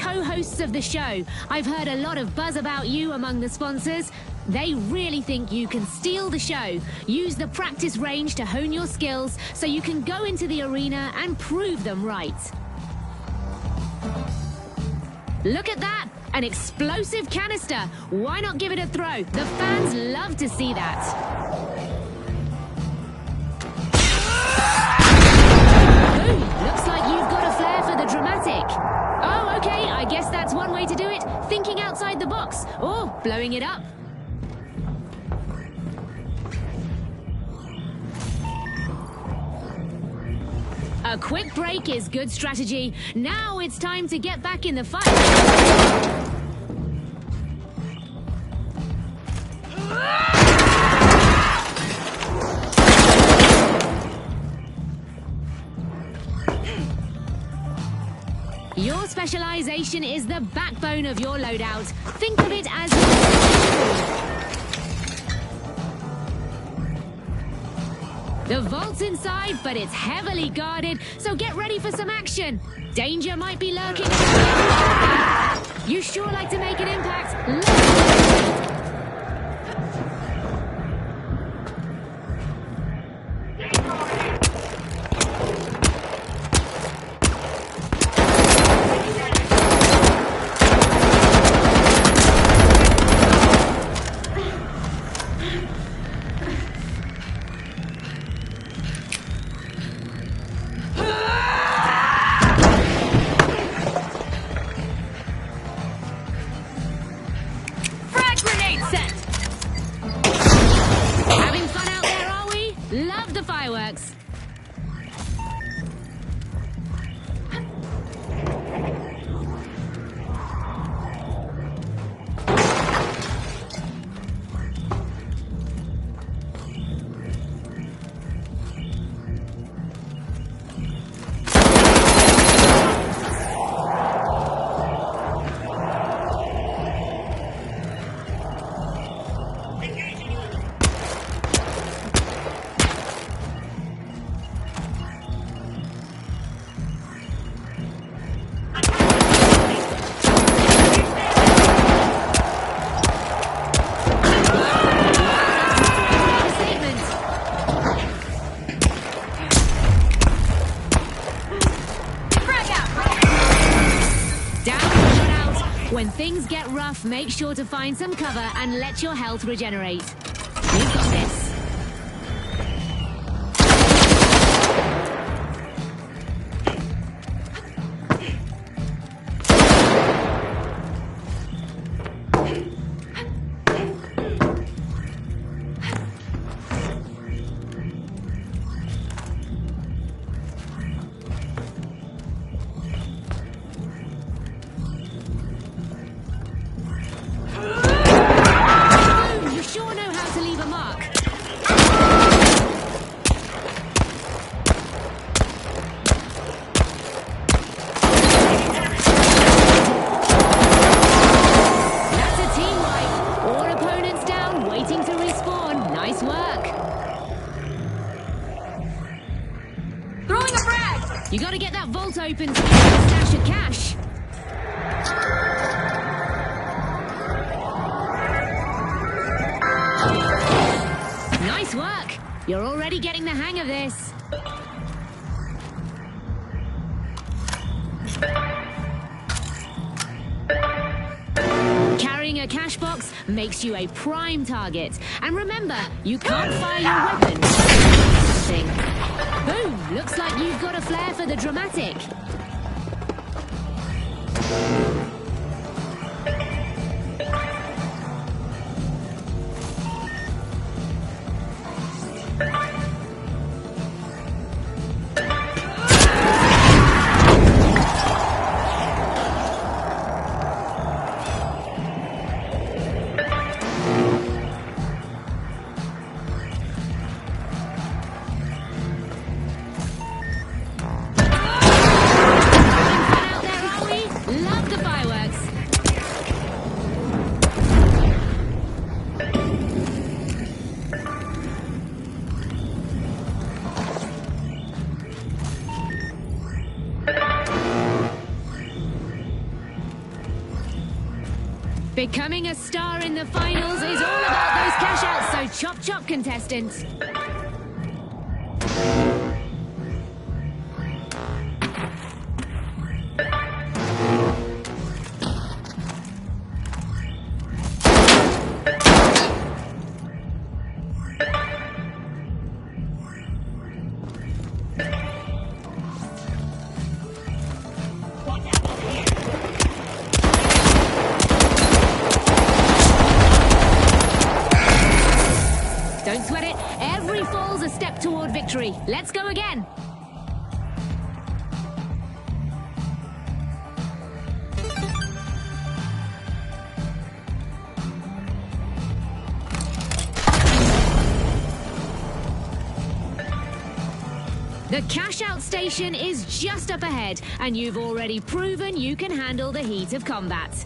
co-hosts of the show. I've heard a lot of buzz about you among the sponsors. They really think you can steal the show. Use the practice range to hone your skills so you can go into the arena and prove them right. Look at that! An explosive canister. Why not give it a throw? The fans love to see that. Ooh, looks like you've got a flair for the dramatic. Oh, okay, I guess that's one way to do it. Thinking outside the box, or blowing it up. A quick break is good strategy. Now it's time to get back in the fight. Your specialization is the backbone of your loadout. Think of it as... The vault's inside, but it's heavily guarded, so get ready for some action. Danger might be lurking. You sure like to make an impact. When things get rough, make sure to find some cover and let your health regenerate. You've got this. You gotta get that vault open to get a stash of cash. Nice work. You're already getting the hang of this. Carrying a cash box makes you a prime target. And remember, you can't fire your weapon. Boom! Looks like you've got a flair for the dramatic. Becoming a star in the finals is all about those cash outs, so chop chop, contestants. Don't sweat it. Every fall's a step toward victory. Let's go again. The cash out station is just up ahead, and you've already proven you can handle the heat of combat.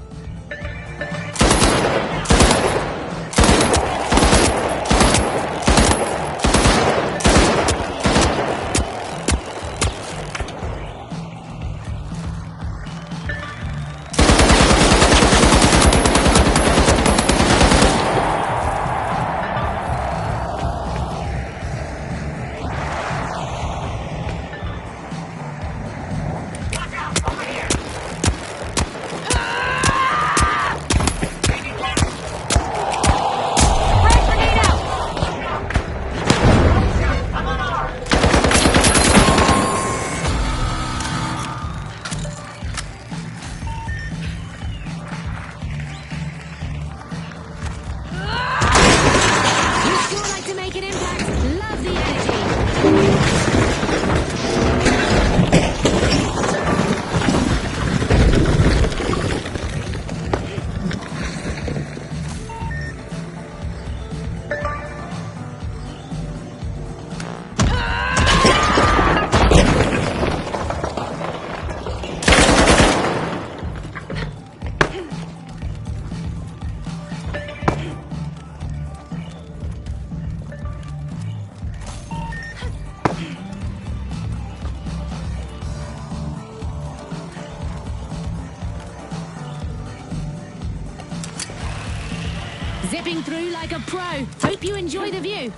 Zipping through like a pro. Hope you enjoy the view.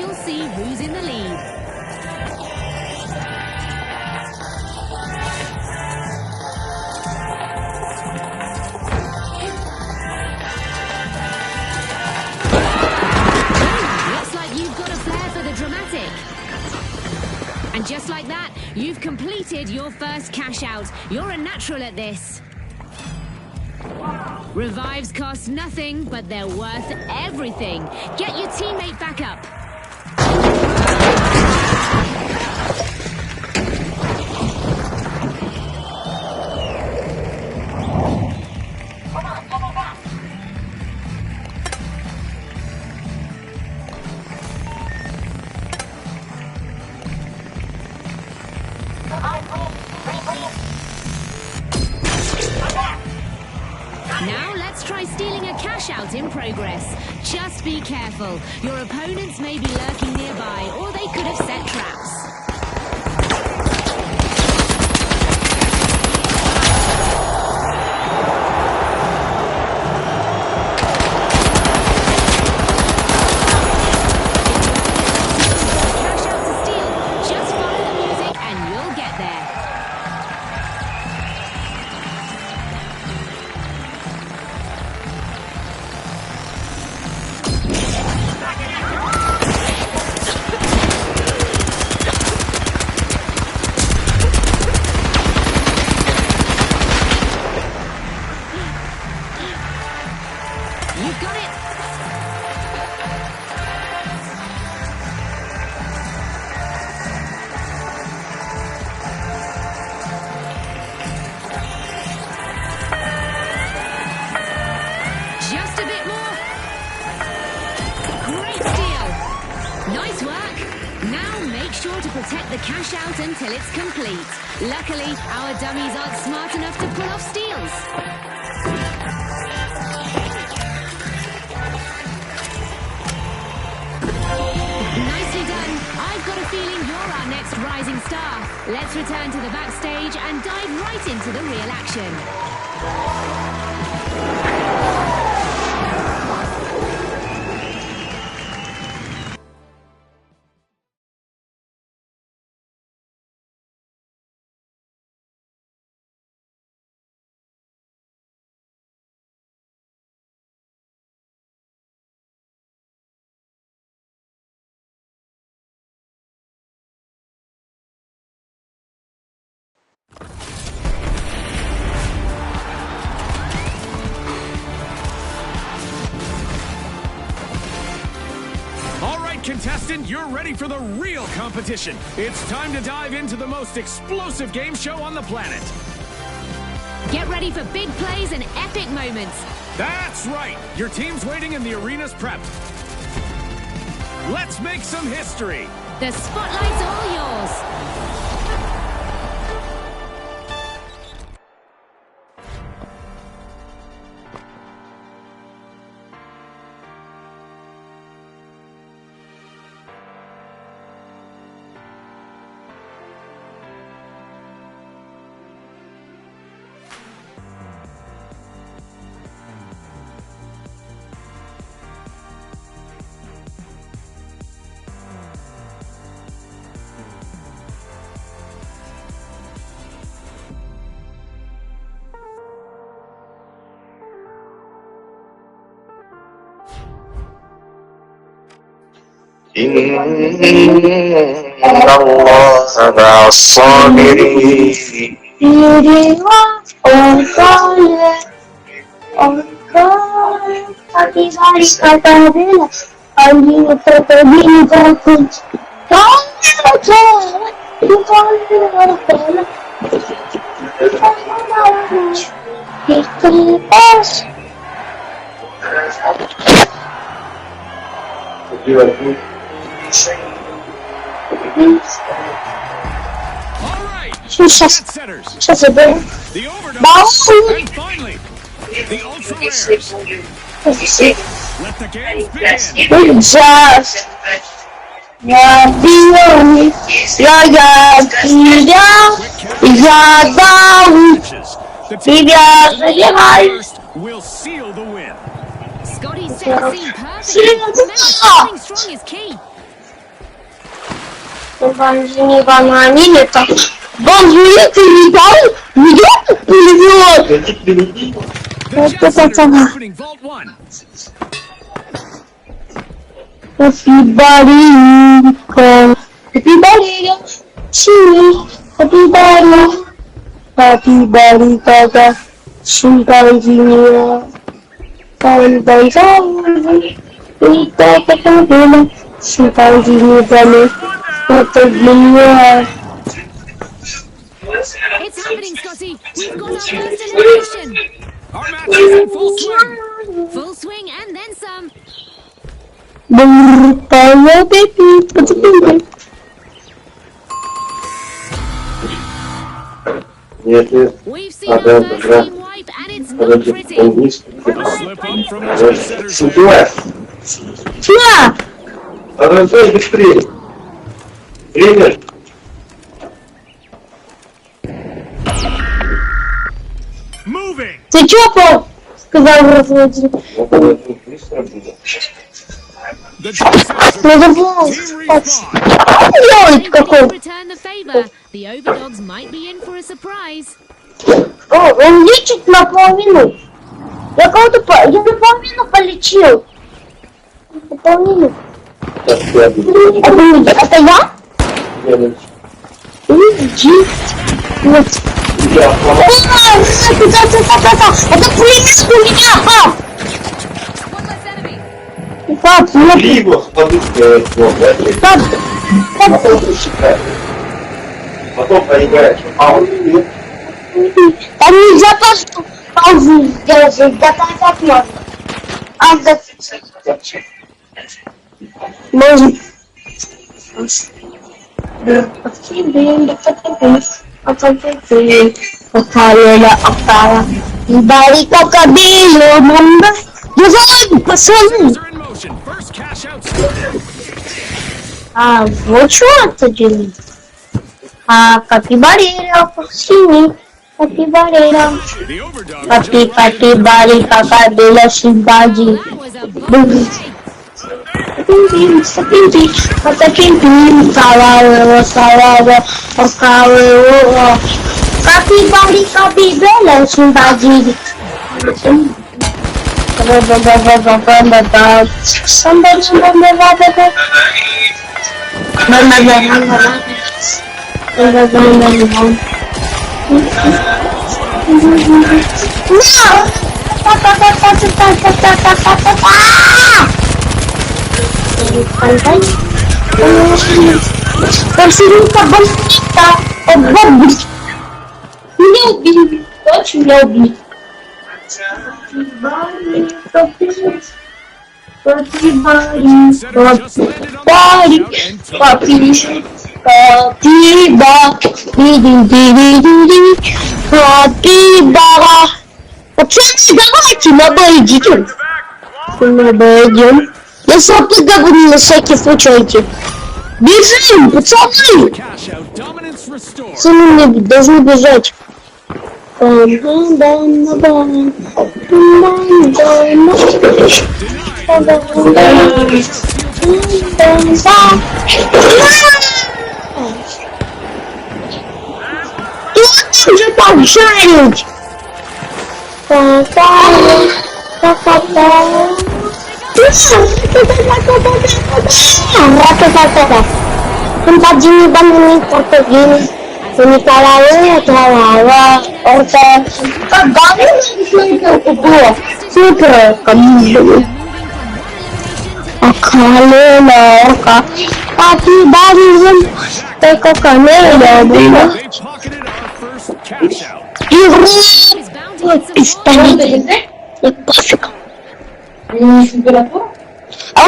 we'll see who's in the lead. Looks like you've got a flair for the dramatic. And just like that, you've completed your first cash out. You're a natural at this. Revives cost nothing, but they're worth everything. Get your teammate back up. Now let's try stealing a cash out in progress. Just be careful. Your opponents may be lurking nearby, or they could have set traps. Cash out to steal. Just follow the music and you'll get there. You've got it. Just a bit more. Great steal. Nice work. Now make sure to protect the cash out until it's complete. Luckily, our dummies aren't smart enough to pull off steals. Nicely done. I've got a feeling you're our next rising star. Let's return to the backstage and dive right into the real action. Contestant, you're ready for the real competition. It's time to dive into the most explosive game show on the planet. Get ready for big plays and epic moments. That's right. Your team's waiting and the arena's prepped. Let's make some history. The spotlight's all yours. إن الله مع الصابرين. All right, setters. The overdose. And finally, the ultra rares. Let the games begin. The team first will seal the win. Scotty's set the scene perfectly. Remember, starting strong is key. Бензине банане так. Бензине ты не дал? Идет? The jet setters are opening Vault 1. Happy birthday, Chini. Happy birthday. Happy birthday, Tata. Chimpanzee. Chimpanzee. It's happening, Scotty. We've got our first elimination. Our match is in full swing. Full swing and then some. We've seen our first team wipe and it's not pretty. A slip up from the jet setters. Yeah. Аранжай быстрее. Время. Moving. Ты чё, Пол? Сказал разводитель. The jet setters are Надо было team спать. respawn. Делать какой? Return the favor. The overdogs might be in for a surprise. О, он лечит наполовину. Я наполовину полечил. Наполовину. Это я? Иди. Вот. Это пулемет у меня, пап! Пап, Потом проиграешь. там нельзя паузу сделать, это опять можно. Можно. Барика кабелю, мамба. Давай, пацаны. Are in motion. First cash out started. Вот что это делает? Капибарера, синий. Капибарера. The overdogs Капи, барика кабеля, симпади. That was a bold play. Капибари, капибеля, симпади. Парсинка бандита, бомбить. Меня убили, очень меня убили. Пацаны, давайте на Б идите. На Б идем. Я сам говорю на всякий случай идти. Бежим, пацаны! cash out. Dominance restored. Пацаны не должны бежать. Тут уже так жарить. Компадini бананы портогини. Николая, Талава, Орта. Как галина было. Супер, коммуна. Акалена, Орка. Папи, баризм. Только камера была. They pocketed our first cash out. Игру. Пистолет. И пофиг. А у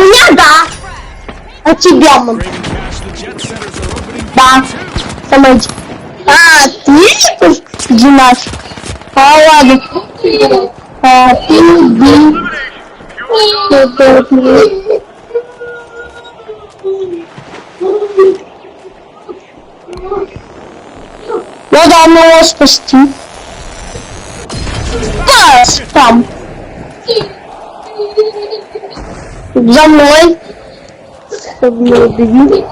меня да. А тебя, мам? Trading cash, the jet setters are opening Да. Помоги. Ты Димаш. Ладно. Надо одного спасти. Пас там. За мной. За мной беги.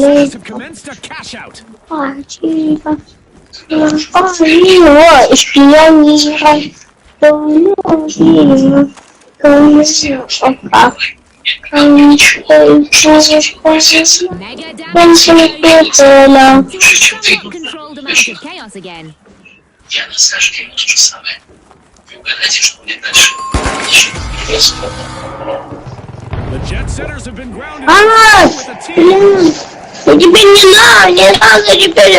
Successors have commenced a cash out. Mega damage. Controlled amount of chaos again. The jet setters have been grounded Ah! with a team. Теперь не надо теперь.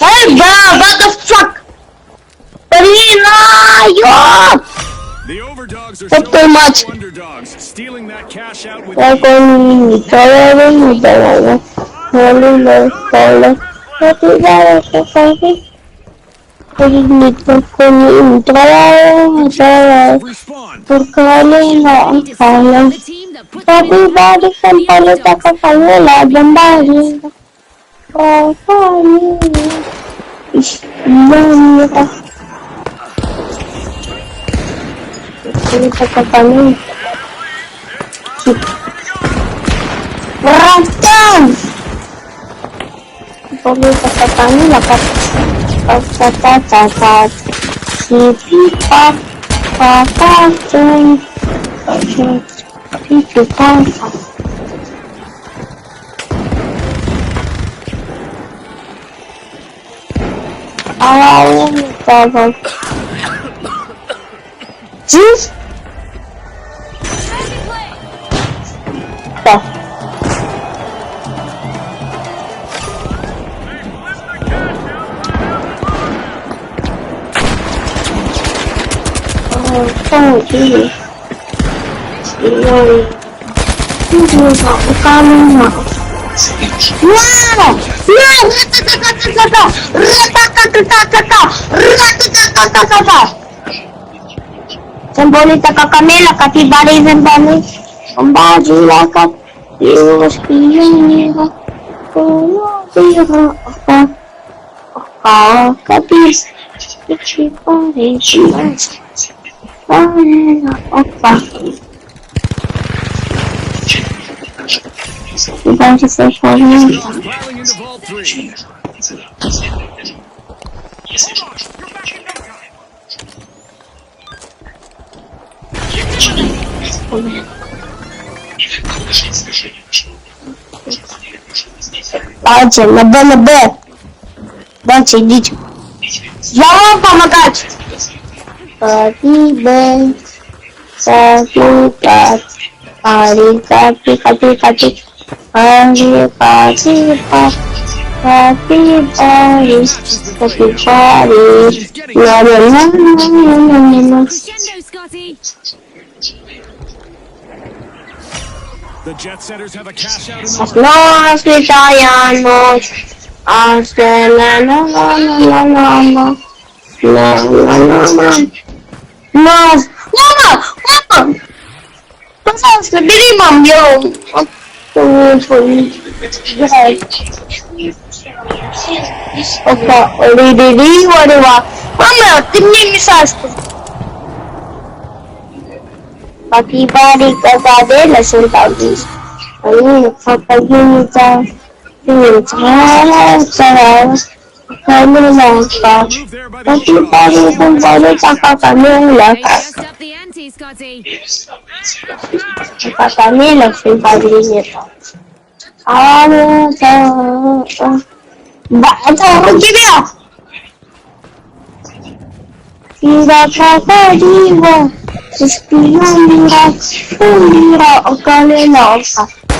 Эй, да, what the fuck? Блин, ёп! The overdogs are What the showing much? no underdogs, stealing that cash out with Я ease. не давай. Respawn. The team that put them in Everybody can follow the Coca-Cola, Bombari. Sembolita Kakamela, Katibari Zembani, Ombajilaka, Yospiyanira, Kapis, Piling into Vault 3. Дальше, на Б. Дальше идите. Я вам помогать. Crescendo, Scotty. The jet setters have a cash out in the Nos vitanos, hasta la пожалуйста, бери мам, я опа, мама, ты мне мешаешь. Пакибари казадела султанис. Они факагинца. Just up the ante, Scotty.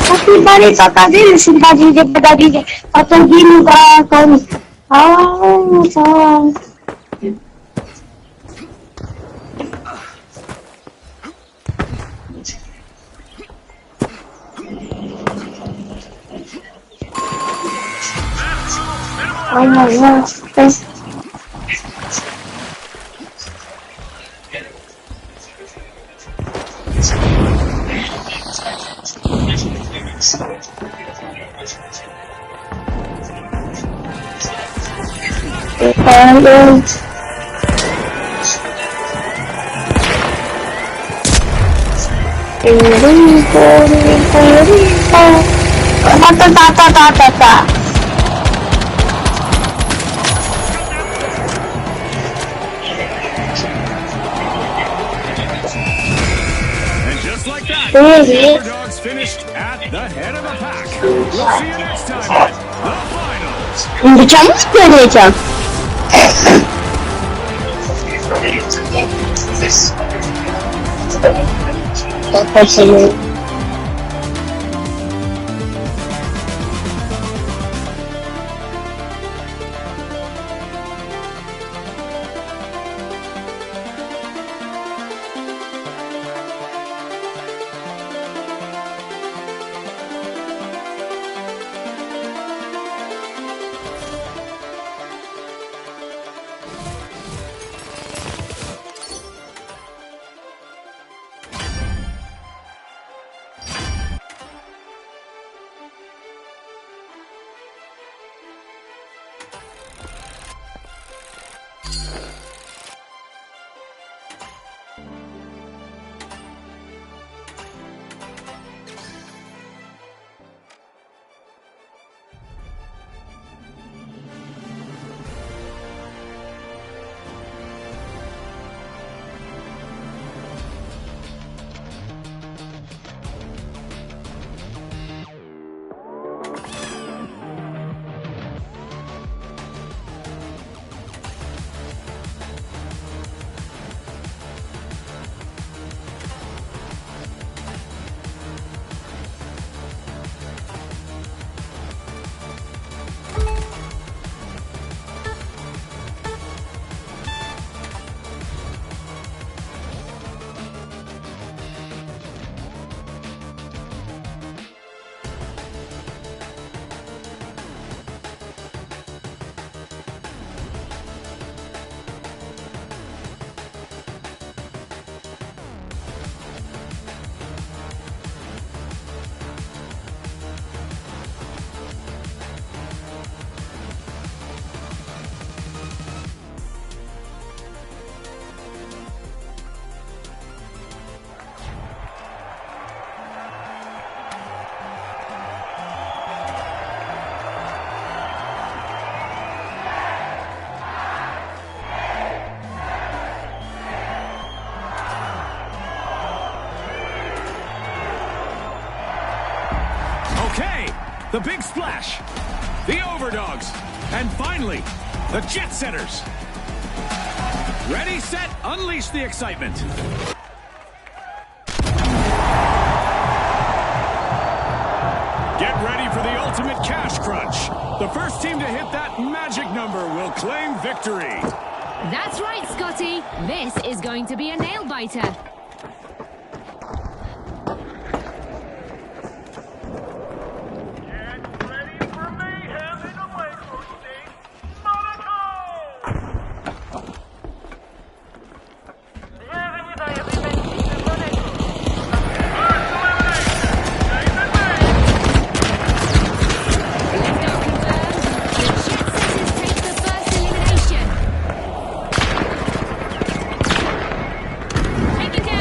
Capibare Tatadil, Simpadi de Padadide, Patagini Bakon. Oh, oh my God. Hello. And just like that, the Underdogs finished at the head of the pack. We'll see you next time at the finals. Diciamo spiegaci. The Big Splash, the Overdogs, and finally, the Jet Setters. Ready, set, unleash the excitement. Get ready for the ultimate cash crunch. The first team to hit that magic number will claim victory. That's right, Scotty. This is going to be a nail-biter. Taken down.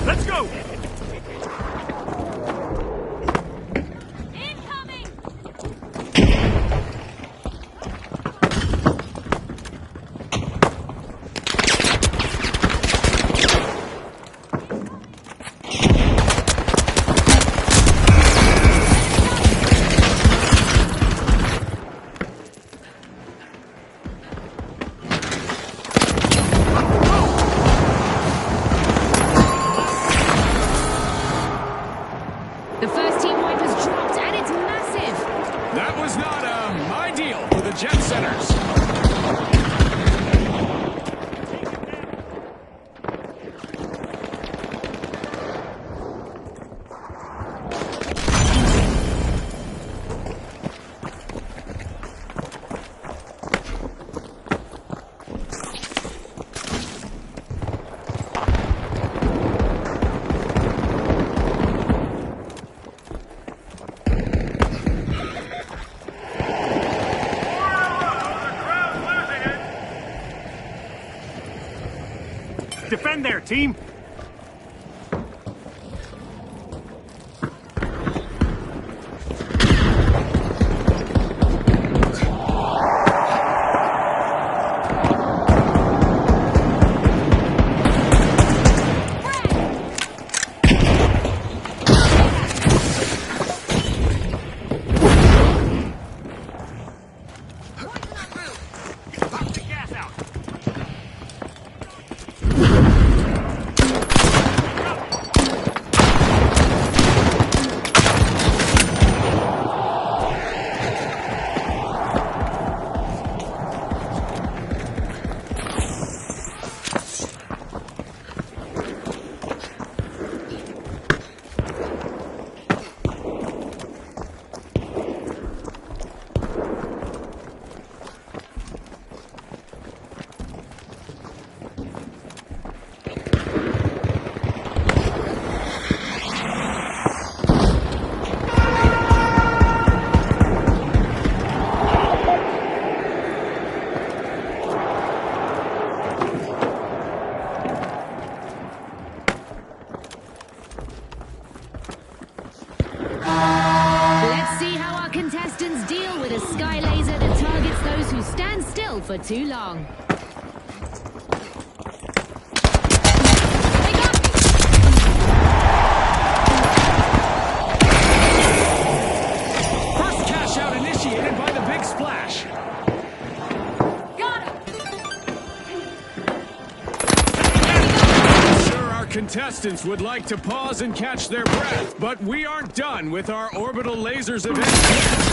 Let's go! The first team wipe has dropped, and it's massive. That was not ideal for the jet setters. Defend there, team! For too long. First cash out initiated by the big splash. Got him. I'm sure our contestants would like to pause and catch their breath, but we aren't done with our orbital lasers event yet.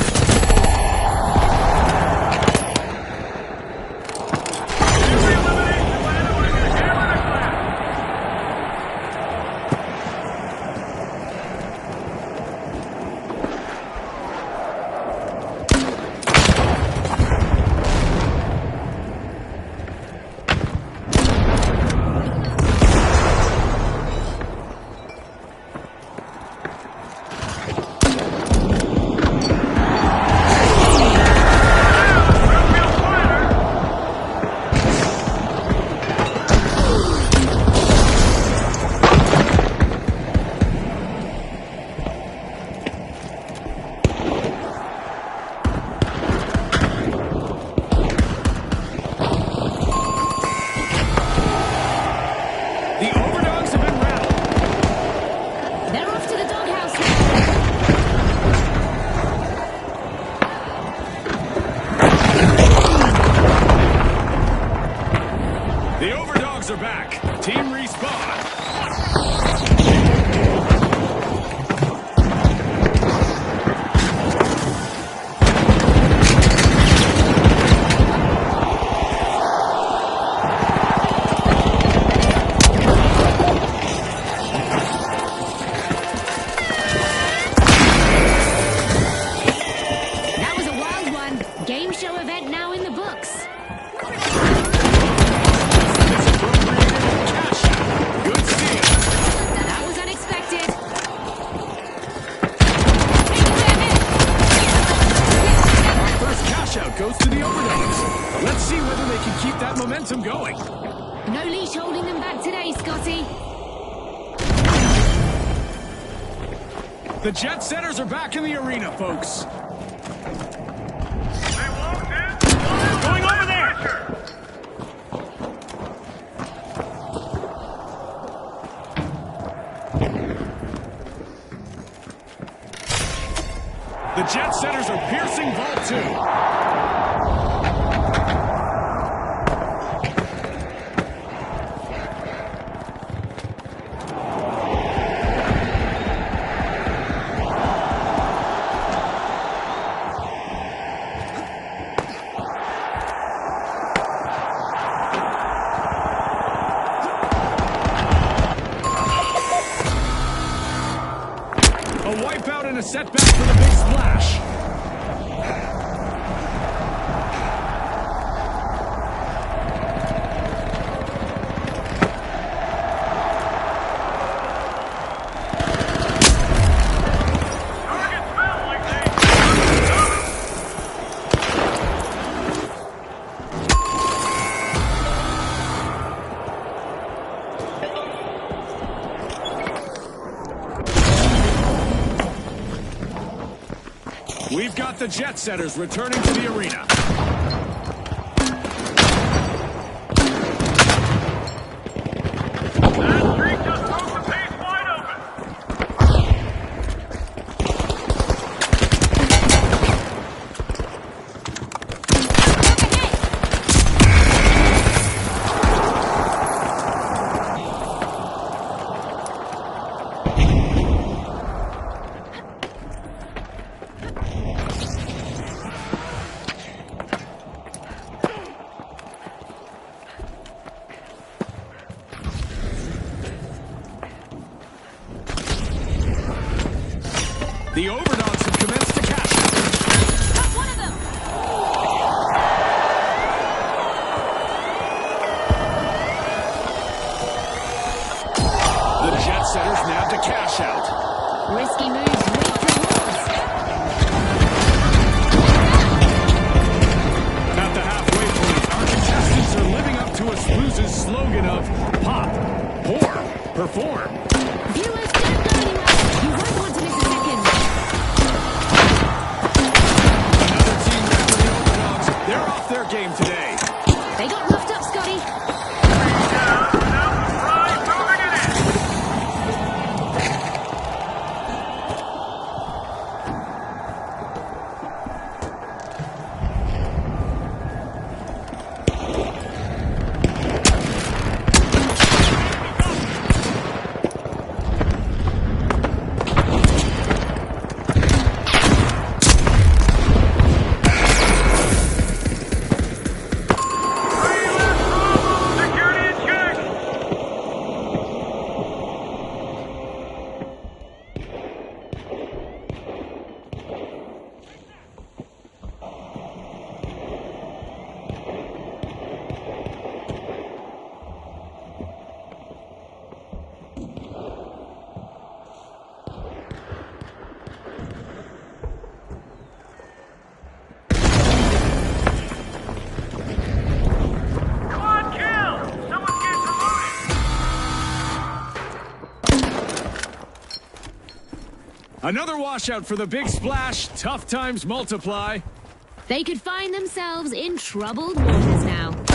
Are back. Team respawn. That was a wild one. Game show event now in the books. Goes to the overdogs. Let's see whether they can keep that momentum going. No leash holding them back today, Scotty. The Jet Setters are back in the arena, folks. Going over there! The Jet Setters are piercing Vault 2. A setback for the big splash. We've got the Jet Setters returning to the arena. That streak just broke the pace wide open. The Overdogs have commenced to cash out. Got one of them! The Jet Setters nabbed a cash out. Risky moves reap rewards. At the halfway point, our contestants are living up to Spooze's slogan of pop, pour, perform. Viewers, don't go anywhere. You won't want to miss a second. Another team back for the Overdogs. They're off their game today. They got roughed up, Scotty. Another washout for the big splash. Tough times multiply. They could find themselves in troubled waters now. The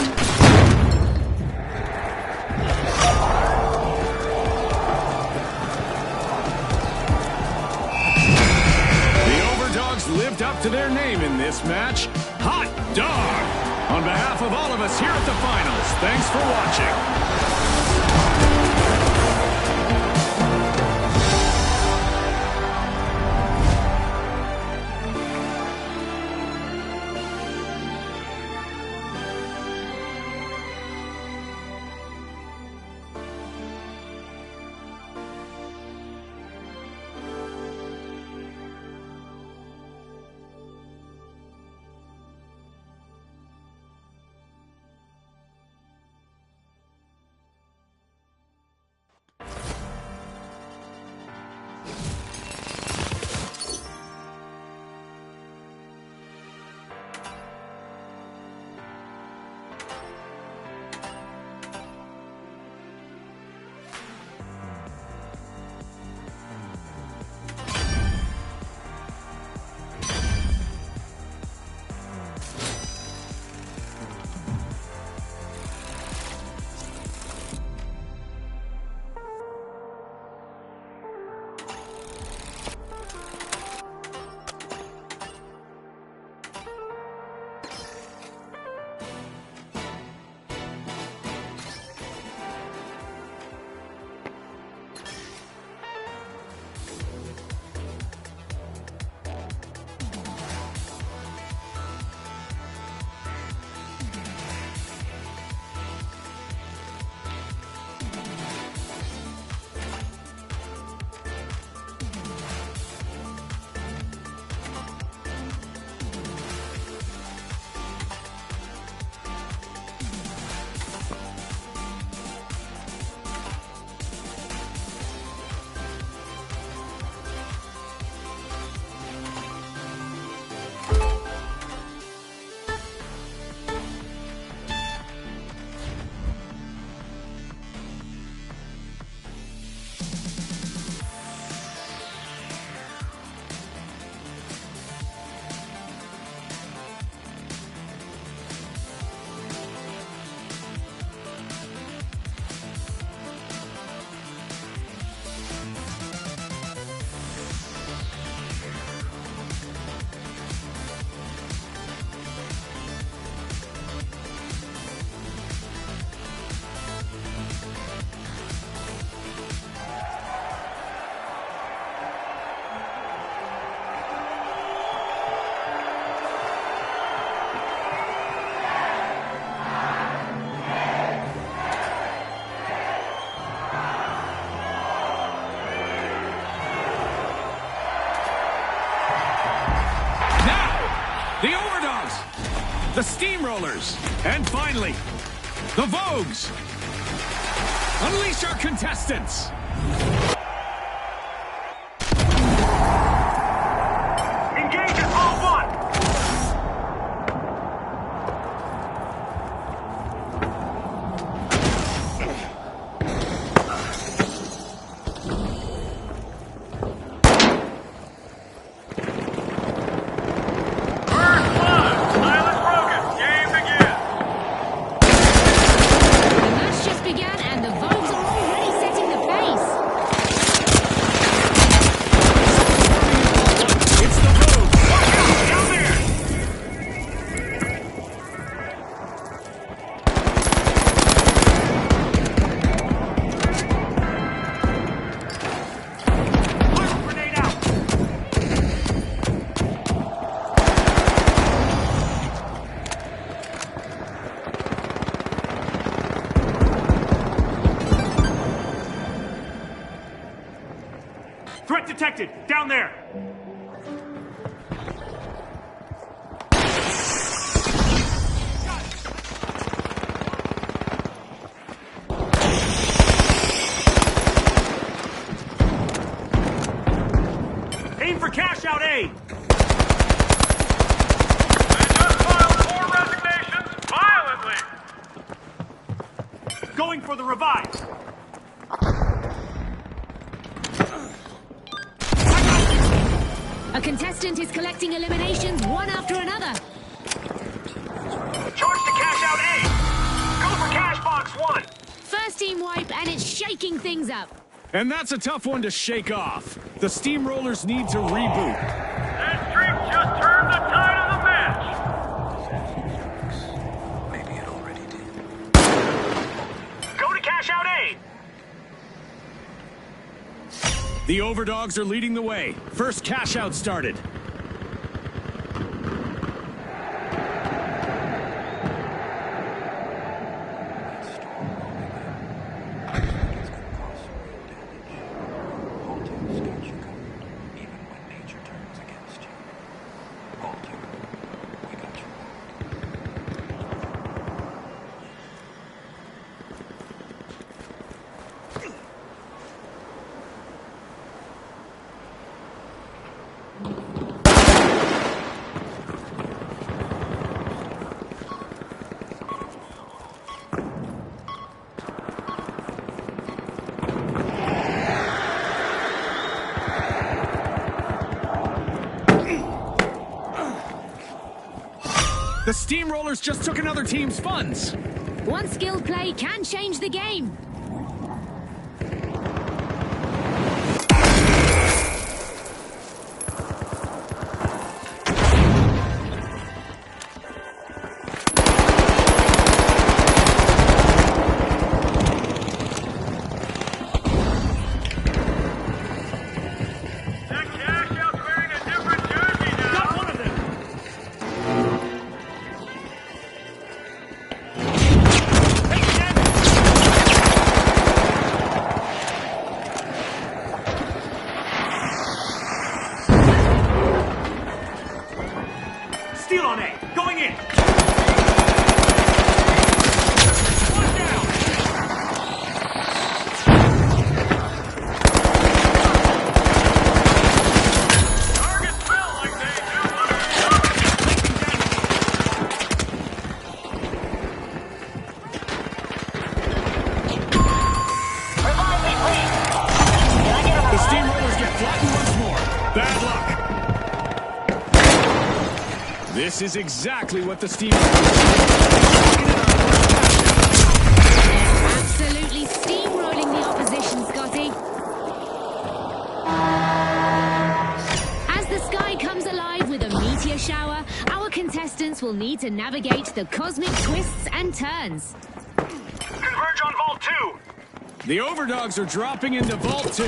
Overdogs lived up to their name in this match. Hot dog! On behalf of all of us here at the finals, thanks for watching. the Steamrollers, and finally, the Vogues. Unleash our contestants. Engage at Vault 1. Threat detected! Down there! Aim for cash out A! They just filed 4 resignations violently! Going for the revive! A contestant is collecting eliminations one after another. Charge to cash out A! Go for cash box 1! First team wipe, and it's shaking things up. And that's a tough one to shake off. The Steamrollers need to reboot. That streak just turned the tide of the match! Maybe it already did. Go to cash out A! The Overdogs are leading the way. First cash out started. The Steamrollers just took another team's funds. One skilled play can change the game. That cash out's wearing a different jersey now! Got one of them! Steal on A! Going in! One down! Targets fell like they do under The Steamrollers get flattened once more. Bad luck. This is exactly what the Steamrollers Absolutely steamrolling the opposition, Scotty. As the sky comes alive with a meteor shower, our contestants will need to navigate the cosmic twists and turns. Converge on Vault 2! The Overdogs are dropping into Vault 2.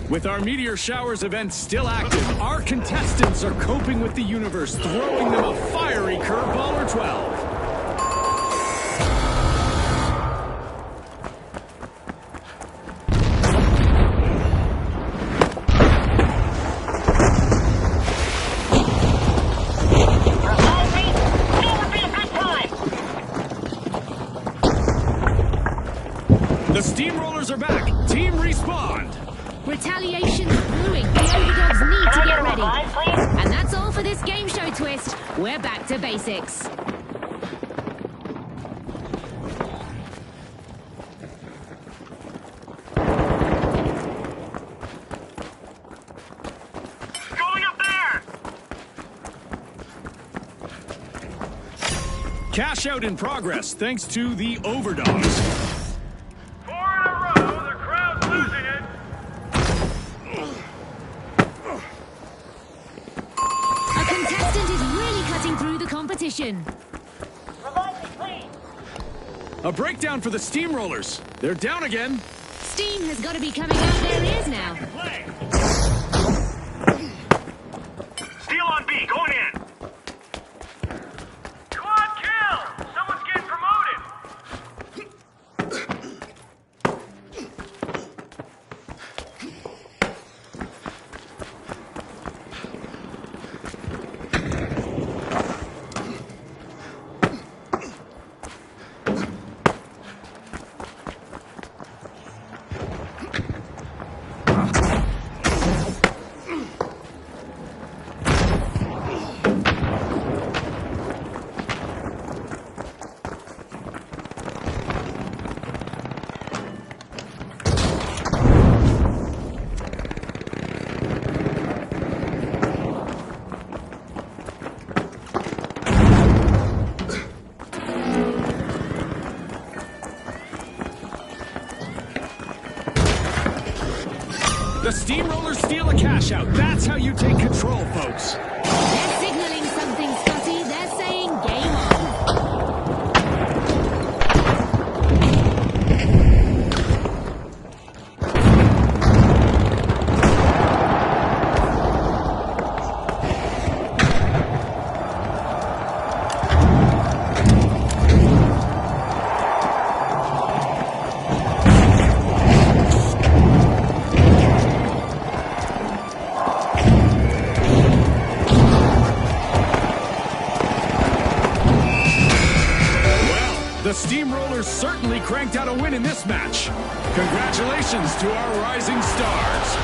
With our Meteor Showers event still active, our contestants are coping with the universe, throwing them a fiery curveball or 12. The Steamrollers are back. Team respawned. Retaliation's brewing. The Overdogs need to get ready. And that's all for this game show twist. We're back to basics. Going up there! Cash out in progress thanks to the Overdogs. 4 in a row, the crowd's losing it. A contestant is really cutting through the competition. A breakdown for the Steamrollers. They're down again. Steam has got to be coming out their ears now. Play. Steal on B, going in. Quad kill! Someone's getting promoted. The Steamrollers steal a cash out. That's how you take control, folks. They're signaling something, Scotty. They're saying game on. The Steamrollers certainly cranked out a win in this match. Congratulations to our rising stars.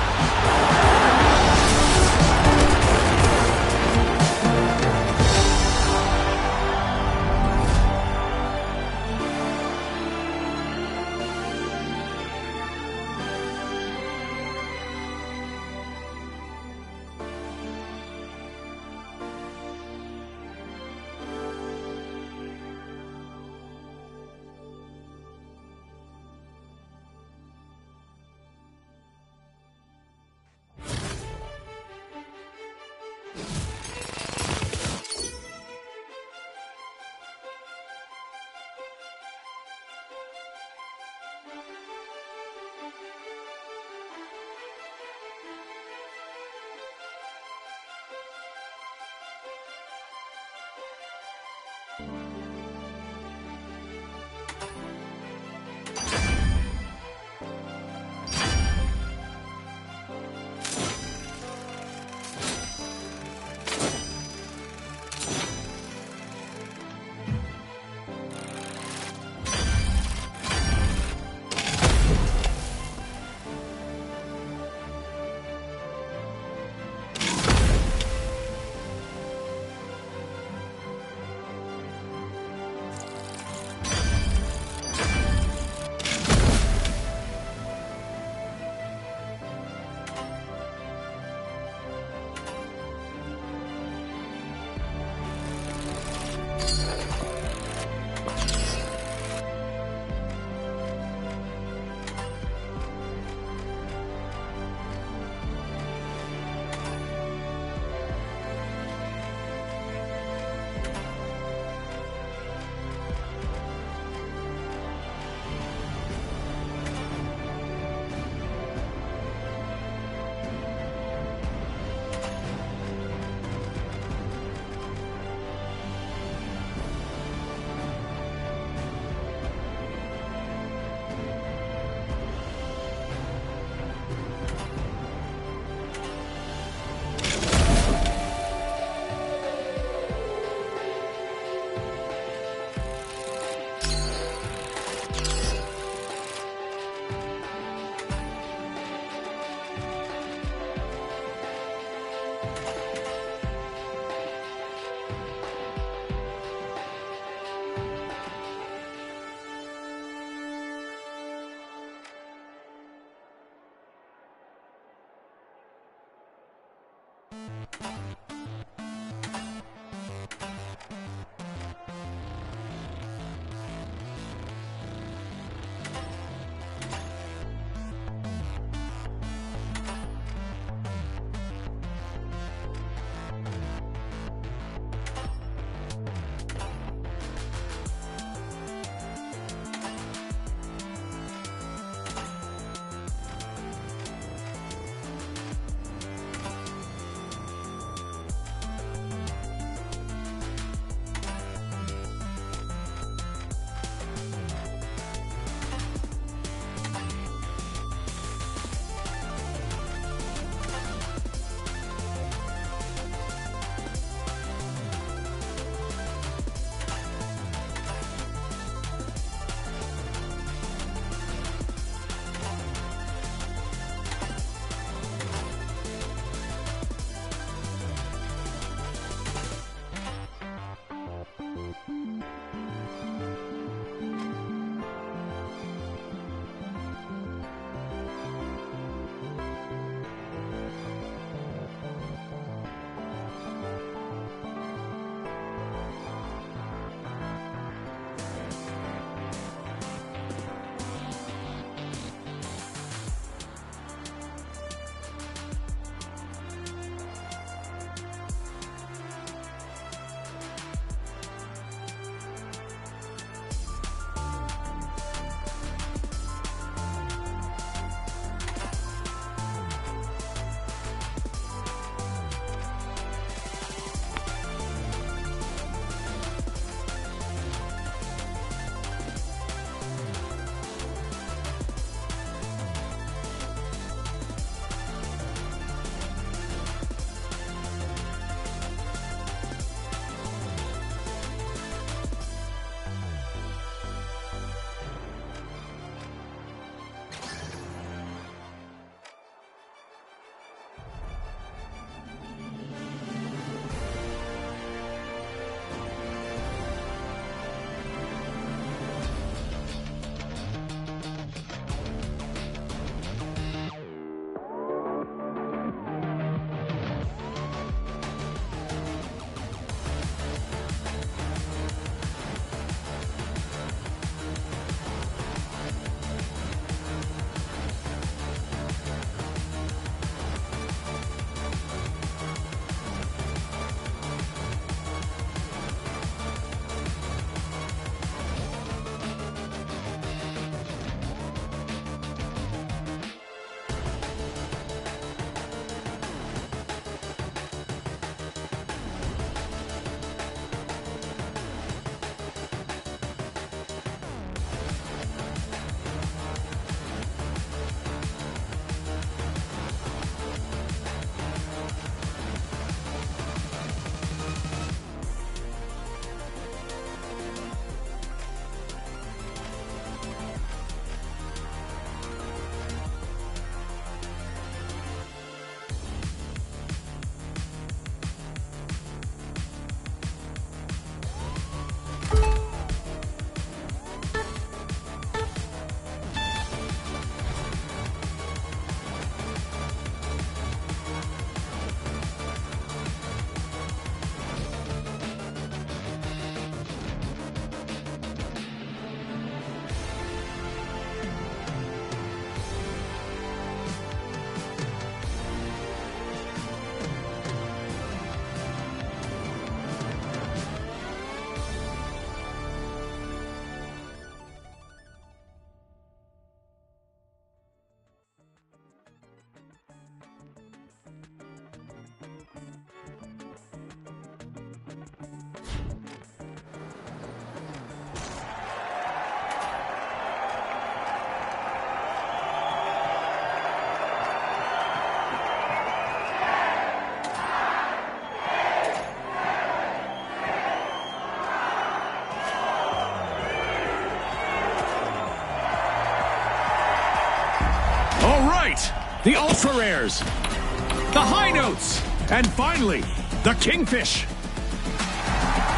right, the ultra rares, the high notes, and finally, the kingfish.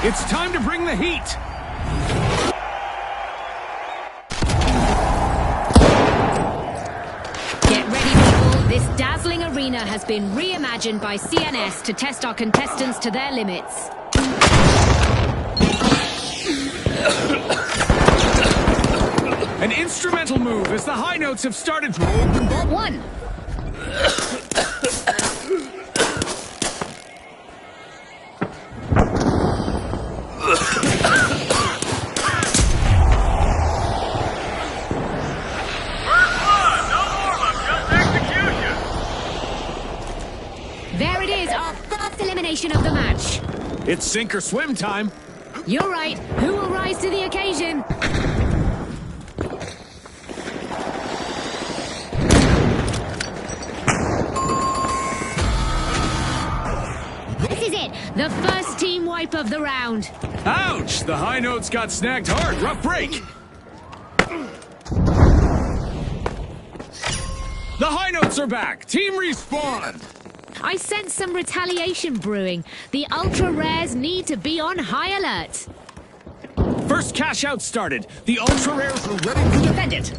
It's time to bring the heat. Get ready, people. This dazzling arena has been reimagined by CNS to test our contestants to their limits. An instrumental move as the high notes have started to open ball one. There it is, our first elimination of the match. It's sink or swim time. You're right. Who will rise to the occasion? This is it. The first team wipe of the round. Ouch! The high notes got snagged hard. Rough break. The high notes are back. Team respawn. I sense some retaliation brewing. The ultra rares need to be on high alert. First cash out started. The ultra rares are ready to defend it.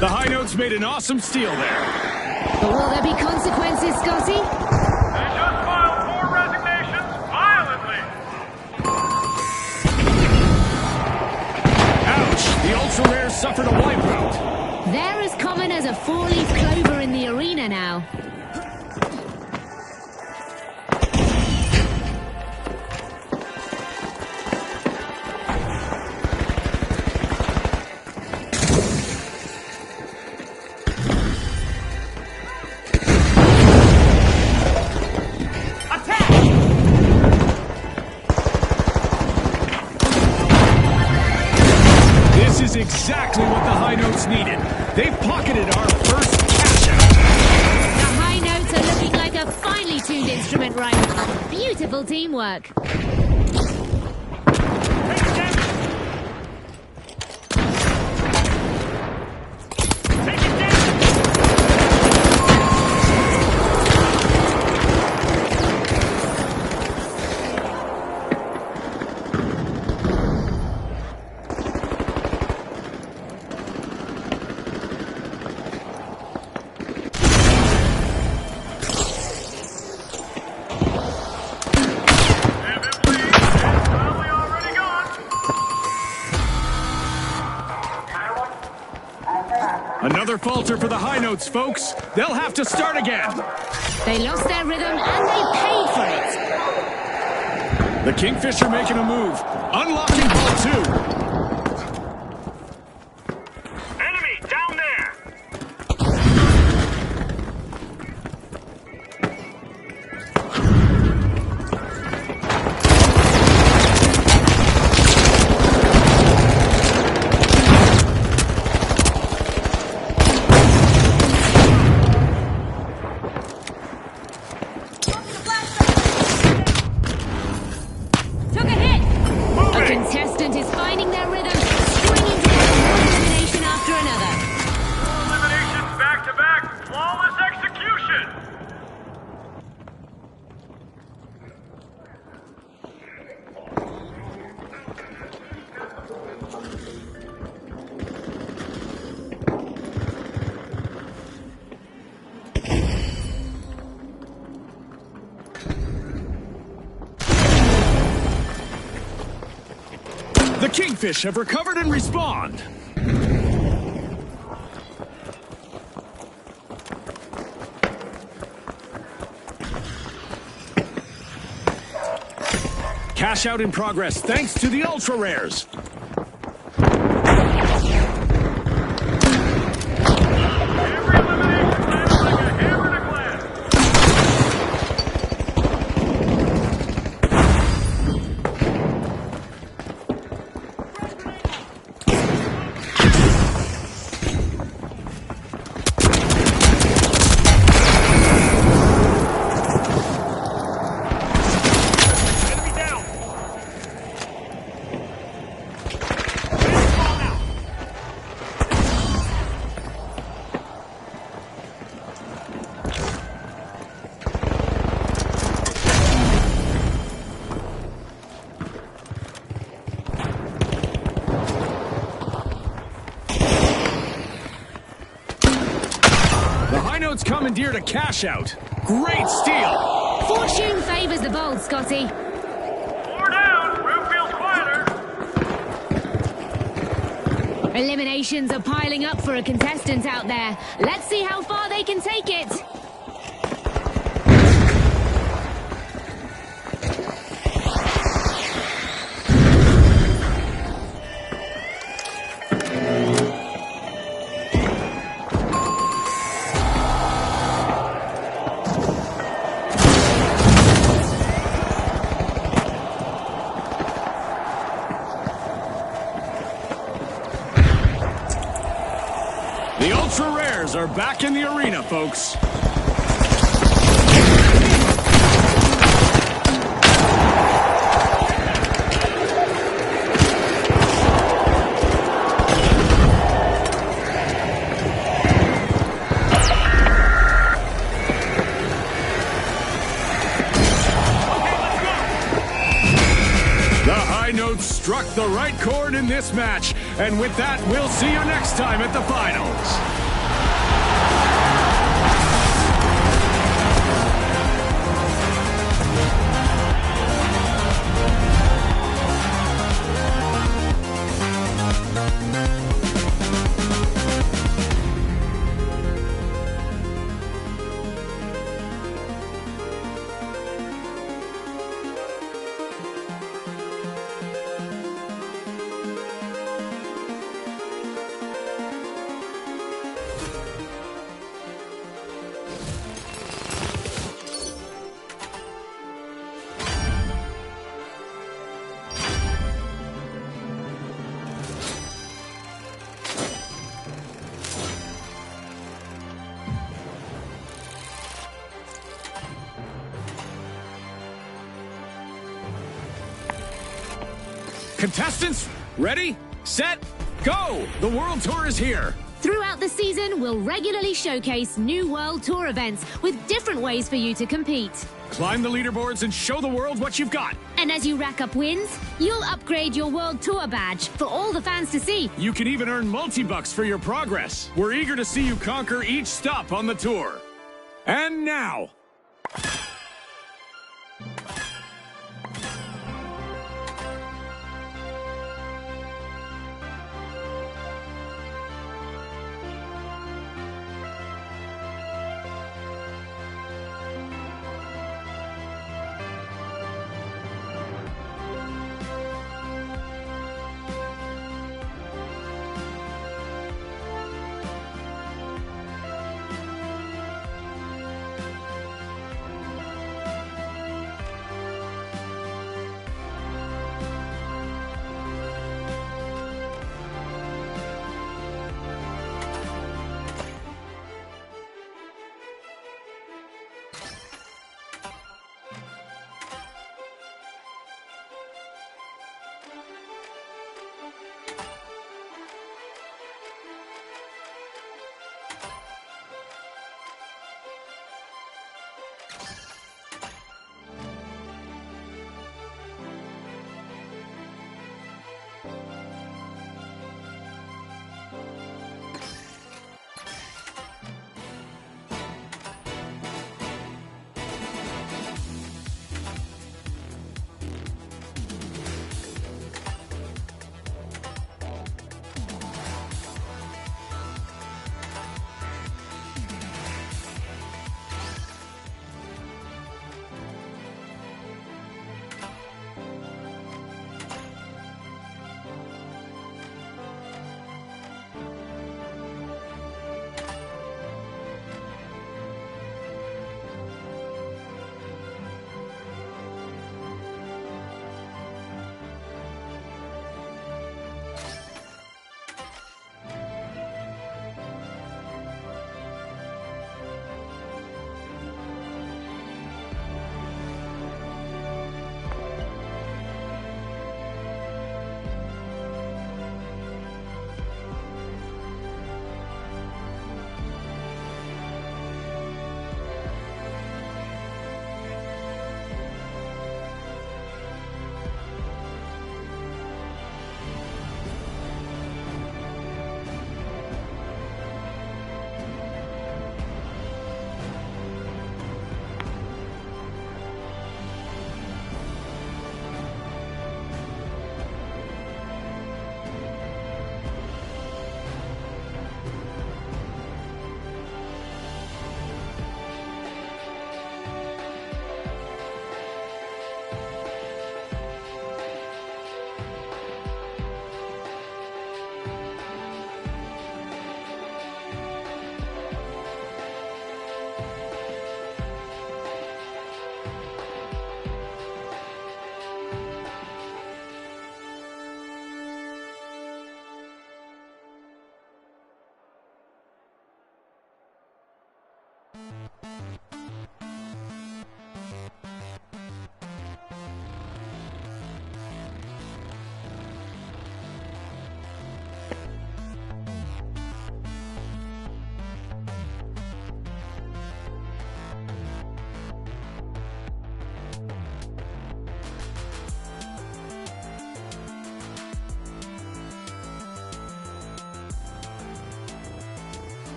The high notes made an awesome steal there. But will there be consequences, Scotty? They just filed 4 resignations violently. Ouch! The ultra rares suffered a wipeout. They're as common as a 4-leaf clover in the arena now. Exactly what the high notes needed. They've pocketed our first cash out. The high notes are looking like a finely tuned instrument right now. Beautiful teamwork. Another falter for the high notes, folks. They'll have to start again. They lost their rhythm and they paid for it. The Kingfisher making a move. Unlocking ball 2. Enemy down there. Contestant is finding their rhythm, stringing together one elimination after another. 4 eliminations back to back. Flawless execution. The Kingfish have recovered and respawned. Cash out in progress thanks to the Ultra Rares. Commandeered a cash out. Great steal. Fortune favors the bold, Scotty. 4 down. Room feels quieter. Eliminations are piling up for a contestant out there. Let's see how far they can take it. The Ultra Rares are back in the arena, folks. Struck the right chord in this match. And with that, we'll see you next time at the finals. Contestants, ready, set, go! The World Tour is here! Throughout the season, we'll regularly showcase new World Tour events with different ways for you to compete. Climb the leaderboards and show the world what you've got. And as you rack up wins, you'll upgrade your World Tour badge for all the fans to see. You can even earn multi-bucks for your progress. We're eager to see you conquer each stop on the tour. And now...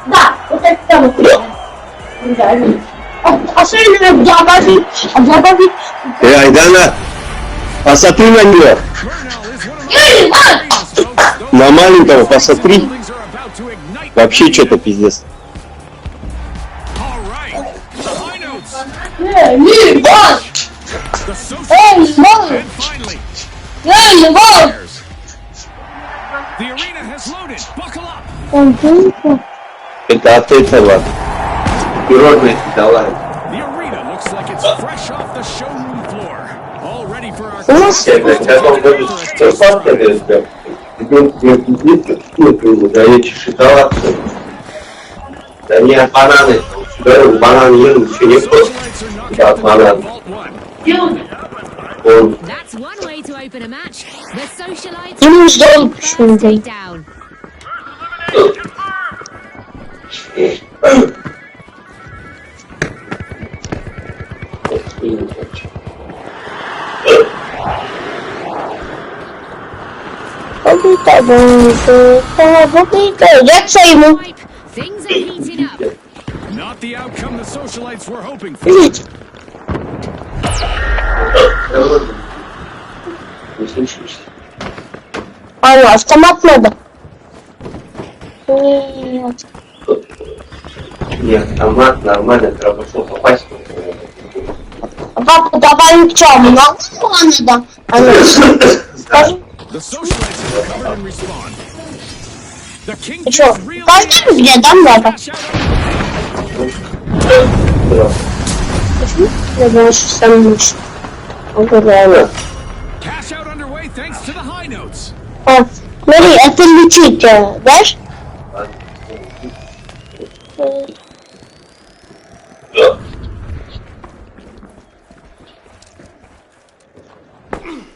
Да, вот это там. Особенно добавить. Айдана, посмотри на нее. На маленького посмотри. Вообще что-то пиздец. Эй, Это от этого. Природная дала. Шоколад. Да нет, бананы. Банан ел, еще не просто. Да, банан. That's one way to open a match. The socialites ему ждал почему-то. down. Придется ему. Things are heating up. Not the outcome the socialites were hoping for. А, автомат надо. Нет. Нет, автомат нормально, треба попасть. Папа, давай к чему? Надо? Скажи. The socialites have recovered and respawned. The king Ты что, каждый где там надо? Почему? Я думаю, что сам лучше. Cash out underway thanks to the high notes. А, смотри, это летит, знаешь?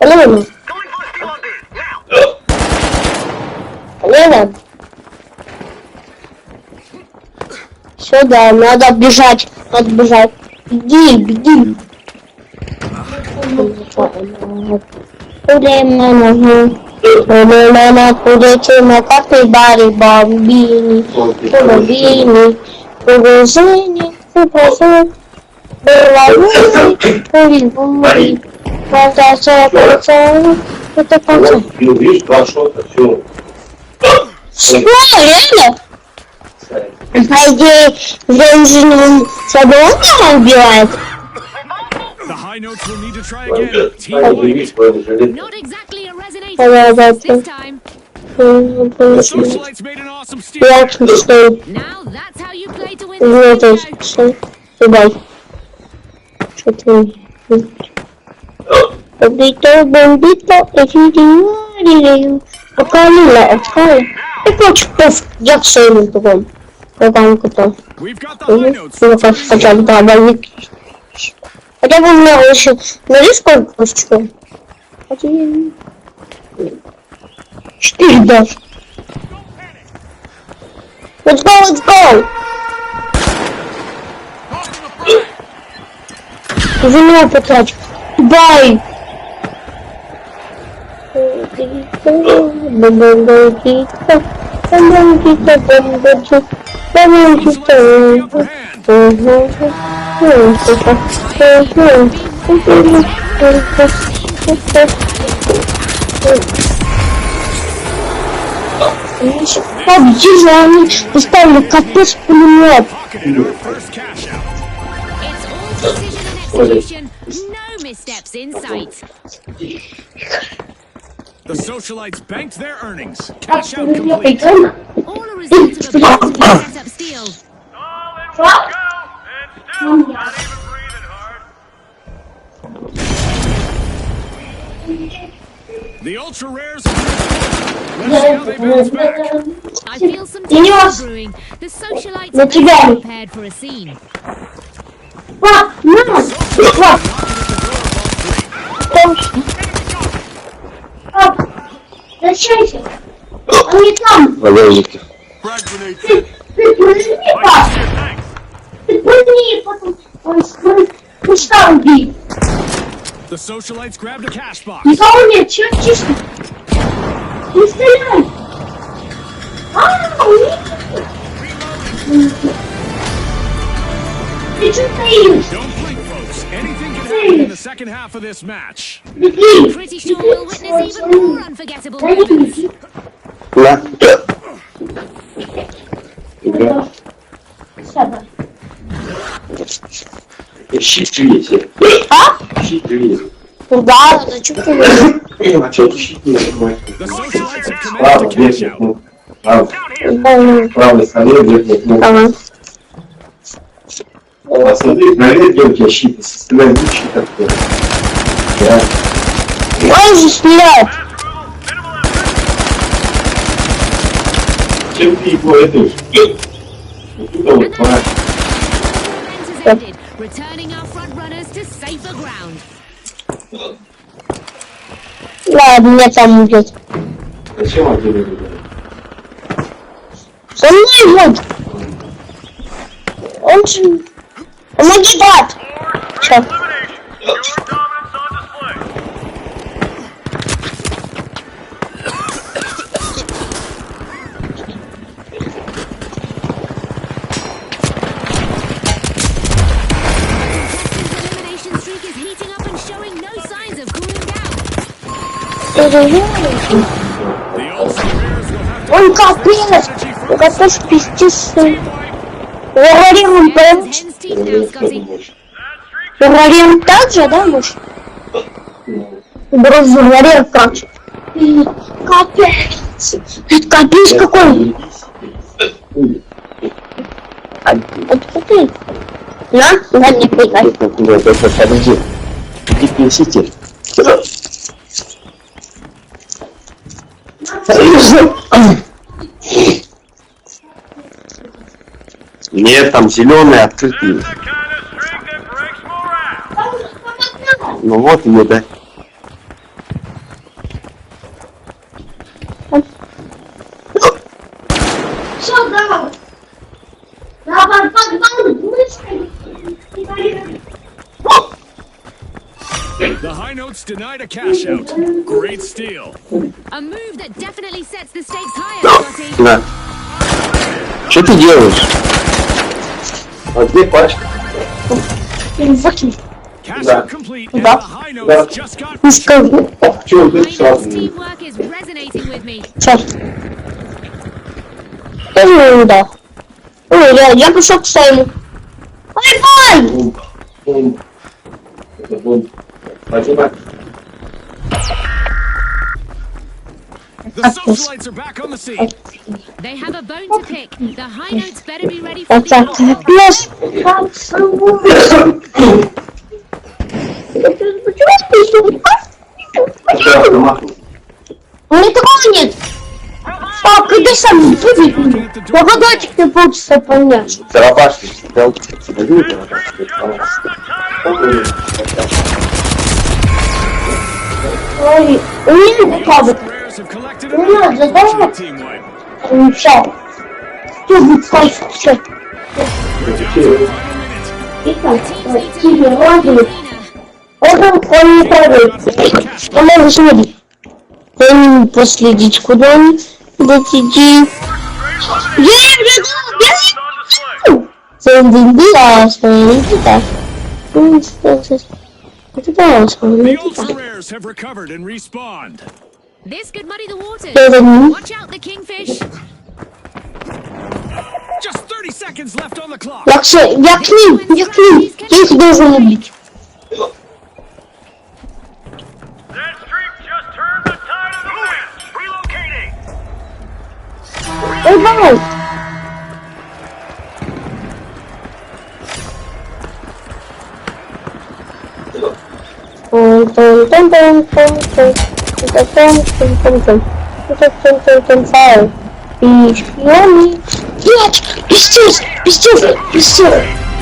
Лена. Лена. Сюда, надо бежать, Беги, беги. Куда мама? Мама, куда ты на капибари бомбини? Бомбини. Продолжение, продолжение. Ой, это конца. Видишь, 2 шота, все. Что, реально? По идее, женщину свободно убивает? The high notes will need to try again. Team Видишь, Not exactly a resonator this time. The Socialites made an awesome steal. Ясно, что... Now that's how you play to win the show. Что? Ебать. Что ты... Бомбито, эти покалила, откали. И прочь, я в сейме другом. Потом. We've got the high notes. Хотя бы добавить. Хотя бы у меня еще... Знаешь, сколько костюмов? 4 даже. Let's go, let's go! Уже меня потратил. Бай! Объезжали, поставили капец пулемет. First cash out. It's all precision and execution. No missteps in sight. The Socialites banked their earnings. Cash out complete. All a result of a beautifully set up steal. All in one go, and still not even breathing hard. The ultra rares. Let's see how they bounce back. I feel some tension brewing. The Socialites are prepared for a scene. Зачем? Он не там. Валерики. Frag grenade. Ты прожми, пап. Ты прожми, потом он устал убить. The Socialites grabbed a cash box. Никого нет, чё чисто? Не стреляй. Ты чё стоишь? Don't blink, folks. Anything can happen in the second half of this match. Беги. Pretty sure we'll witness even more unforgettable moments. Да. Щит есть. А? Щит есть. Да, зачем ты? А что, щит не понимаешь? The Socialites have commenced Право, to cash верхний out. кнопку. Правой стороне верхний кнопку. Ага. Посмотри, проверь, где у тебя щит. Стреляй в щит такой. Да. Он же стреляет. Чем ты его идешь? Вот тут вот, Has ended, returning our front runners to safer ground. Ладно, меня там убьет. зачем он тебе говорит? За мной вот. Он же... Помоги, брат. Чё? Your dominance on display. Elimination streak is heating up and showing no signs of cooling down. The ultra rares will have to Он капец. Капец пиздец. Говорим, он прям... Tense teeth now, Scotty. Говорим так же, да, муж? Бро, говорил как же. Капец. Это капец какой. Откуда ты? На, не прыгай. Нет, это подожди. Иди принесите. Нет, там зеленый открытый. The kind of streak that breaks morale. Ну вот ее, да. Все, давай. Давай, погнали, быстрее. The high notes denied a cash out. Great steal. A move that definitely sets the stakes higher, Scotty. На. Что ты делаешь? А где пачка? Выкинь. Capture complete, and the Да. high notes just got Не скажу. Чего I ты know сразу? teamwork is resonating with me. Сейчас. Тоже да. Ой, я пришел к Сайму. Ай-бай! Бум. Это бум. Понимаешь? The socialites are back on the scene. They have a bone to pick. The high notes better be ready for the Так, onslaught. плюс. У меня такого нет. А, когда сам будет? Погодочек не получится понять. Зарабашки. Ой, у меня кабель. Rares have collected Ну, another задумал. unfortunate team wipe. Все. Что будет сколько? Все. We're down to the final minute. Teams need to Тебе be ладно. Он не правый. Он может смотреть. Дай мне последить, куда они. Куда-то иди. The ultra rares have recovered and respawned. This could muddy the waters. Yeah. Watch out, the kingfish. Just 30 seconds left on the clock. Я к ним. Я их должен убить. That streak just turned the tide of the match. Relocating. Эй, давай. Нет! Пиздец! Пиздец! Пиздец!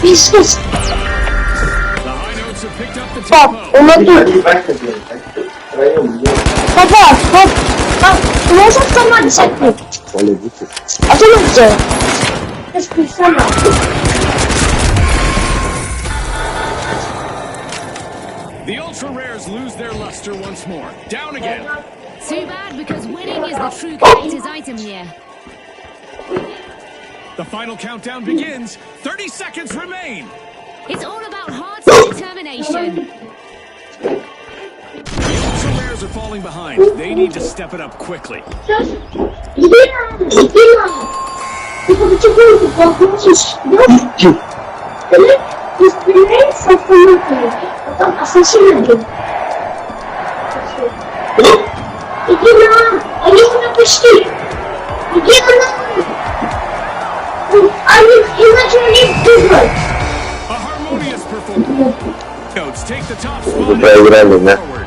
Пиздец! The high notes have picked up the Пап, tempo. он тут! Они пачка делают. Втроем. Папа! Ты можешь сама десятку? А что надо делать? Я спи сама. The ultra rares lose their luster once more. Down again. Too bad, because winning is the true collector's item here. The final countdown begins. 30 seconds remain. It's all about heart and determination. The ultra rares are falling behind. They need to step it up quickly. Иди на! Ты почему получишь? Ты стреляешь с автоматами, потом ассасин один. Иди на! Они уже почти! Иди на! Они иначе они бегают! A harmonious performance. Notes take the top spot. Проиграли, да? Forward.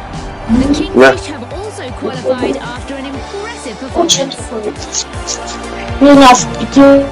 The kingfish have also qualified after an impressive performance. Меня впитывает.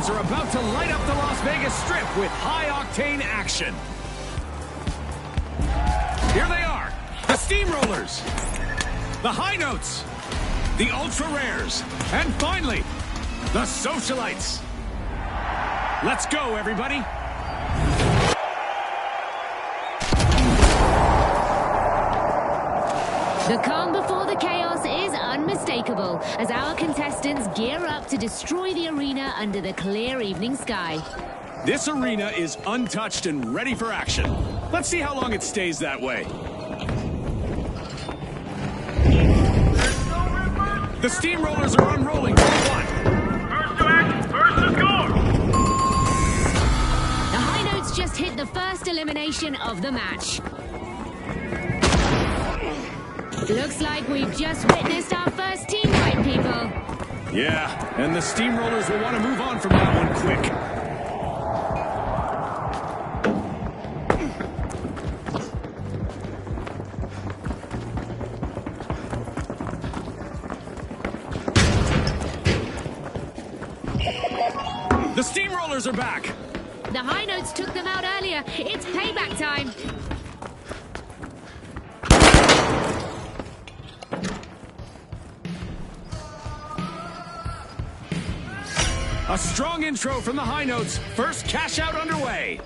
teams are about to light up the Las Vegas Strip with high-octane action. Here they are, the Steamrollers, the High Notes, the Ultra Rares, and finally, the Socialites. Let's go, everybody. The calm before the chaos is unmistakable as our contestants gear up to destroy the arena under the clear evening sky. This arena is untouched and ready for action. Let's see how long it stays that way. The Steamrollers are unrolling for one. First to action, first to score. The High Notes just hit the first elimination of the match. Looks like we've just witnessed our first team fight, people. Yeah, and the Steamrollers will want to move on from that one quick. The Steamrollers are back. The High Notes took them out earlier. It's payback time. A strong intro from the High Notes. First cash out underway.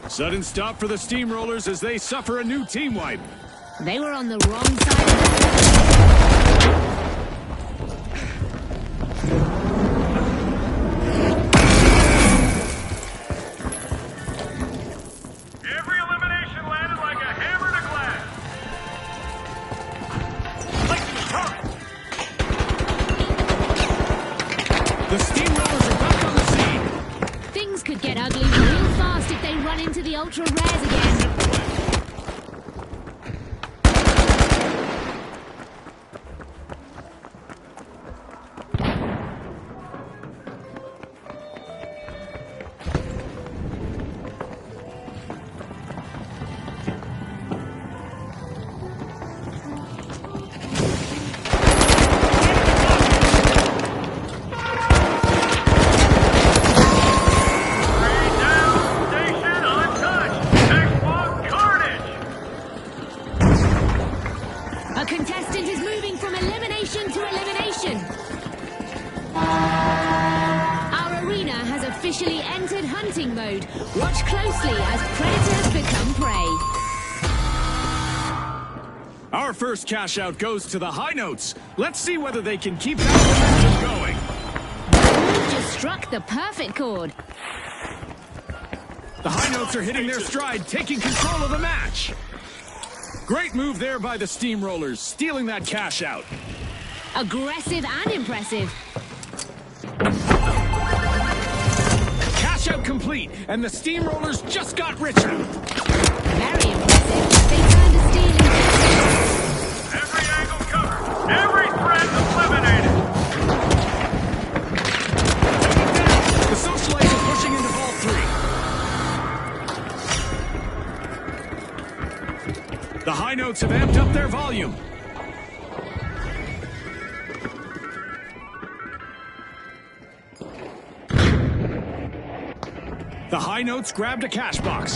Sudden stop for the Steamrollers as they suffer a new team wipe. They were on the wrong side of the... Every elimination landed like a hammer to glass. The Steamrollers are back on the scene. Things could get ugly real fast if they run into the Ultra Rares again. Officially entered hunting mode. Watch closely as predators become prey. Our first cash out goes to the High Notes. Let's see whether they can keep that momentum going. We've just struck the perfect chord. The High Notes are hitting their stride, taking control of the match. Great move there by the Steamrollers, stealing that cash out. Aggressive and impressive. Cash out complete, and the Steamrollers just got richer. Very impressive. They turned a steal. Every angle covered. Every threat eliminated. The Socialites are pushing into Vault 3. The High Notes have amped up their volume. The High Notes grabbed a cash box.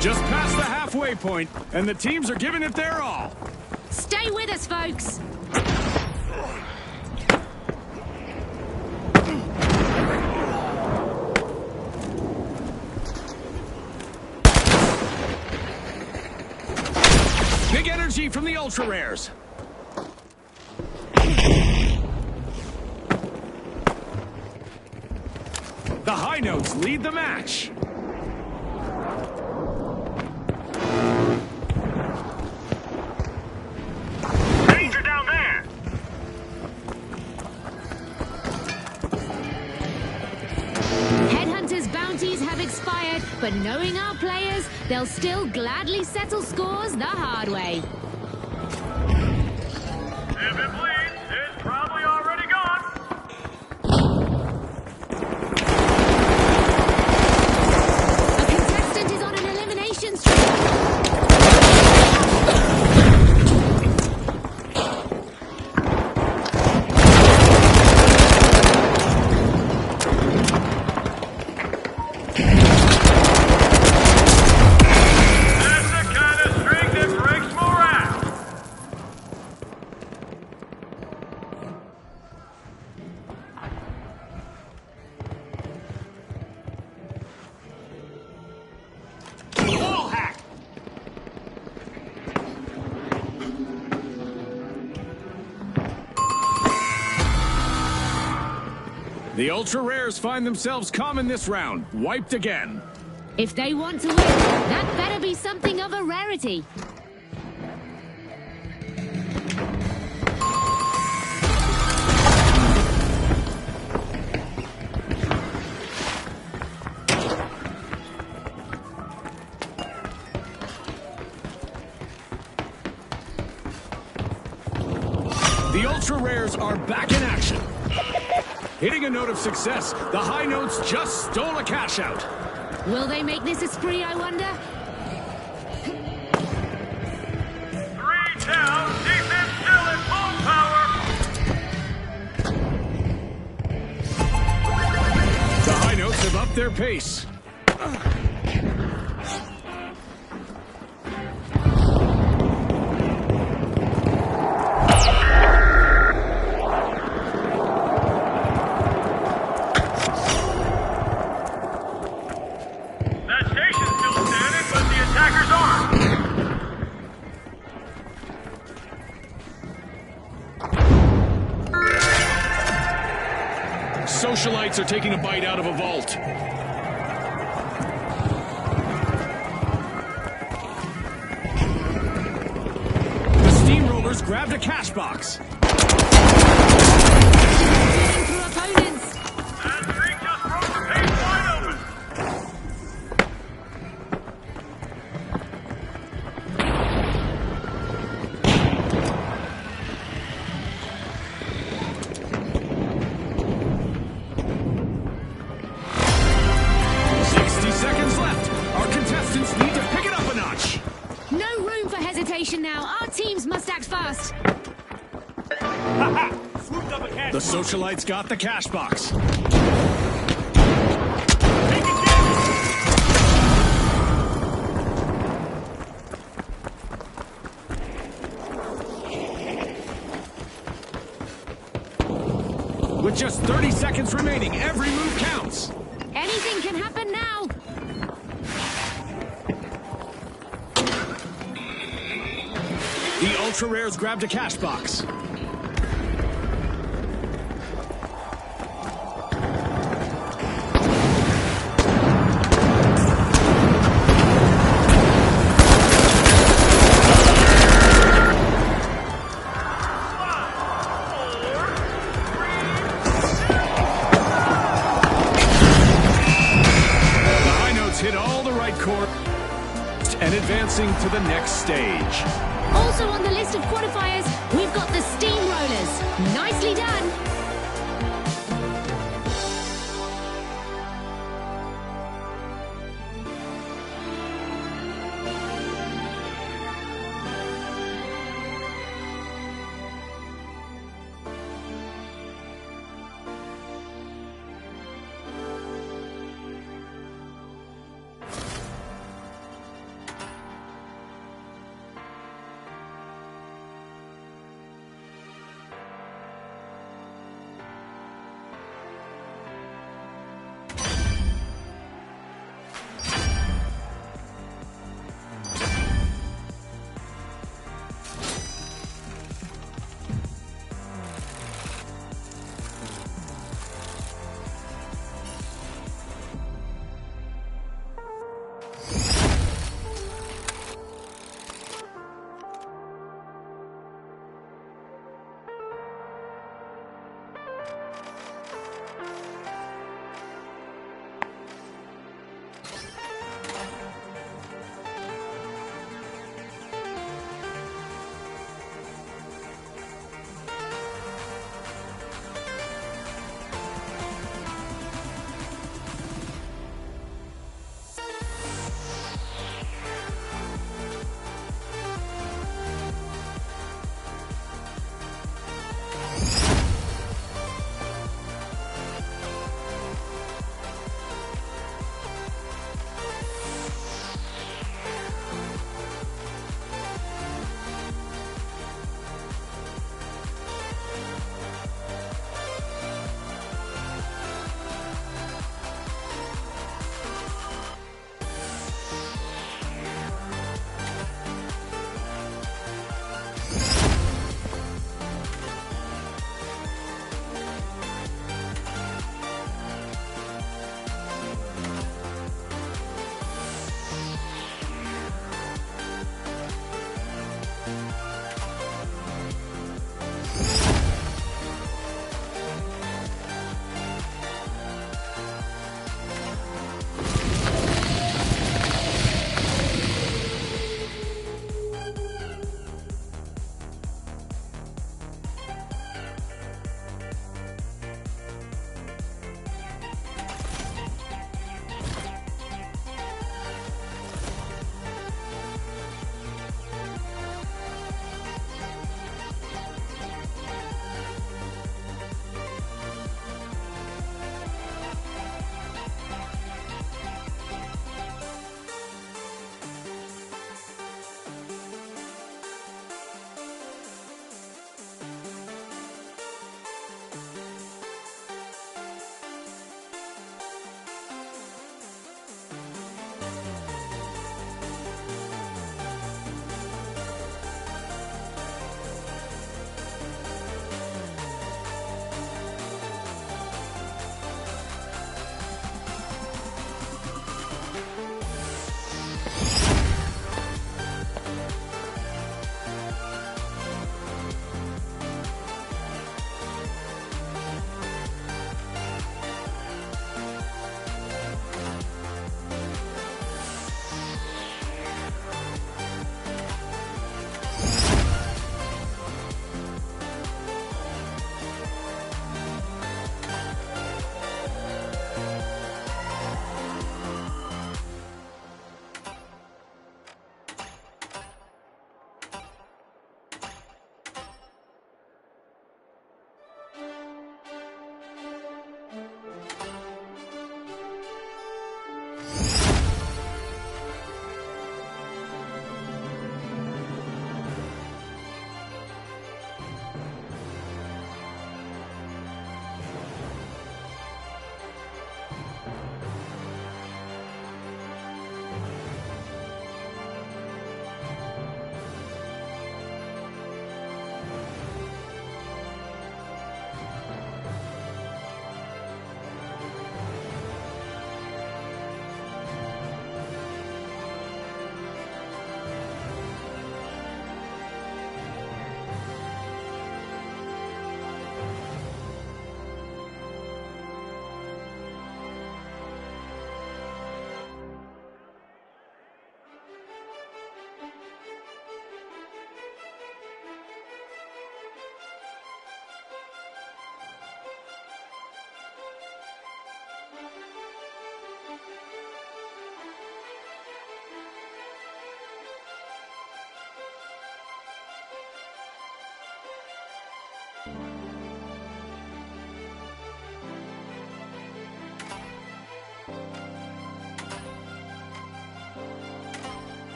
Just past the halfway point, and the teams are giving it their all. Stay with us, folks. energy from the ultra rares. The high notes lead the match. Danger down there! Headhunters' bounties have expired, but knowing our players, they'll still gladly settle scores the hard way. If it bleeds, it's probably already gone. A contestant is on an elimination streak. That's the kind of streak that breaks morale. Wall hack. The ultra rares find themselves calm in this round, wiped again. If they want to win, that better be something of a rarity. The ultra rares are back in action. Hitting a note of success, the high notes just stole a cash out. Will they make this a spree, I wonder? 3 down, defense still at full power. The high notes have upped their pace. That station's still standing, but the attacker's armed. Socialites are taking a bite out of a vault. The steamrollers grabbed a cash box. Through opponents. That streak just broke the pace wide open. 60 seconds left. Our contestants need to pick it up a notch. No room for hesitation now. Our teams must act fast. The socialites got the cash box. With just 30 seconds remaining, every move counts. Anything can happen now. The ultra rares grabbed a cash box. Hit all the right chords and advancing to the next stage. Also on the list of qualifiers, we've got the steamrollers. Nicely done.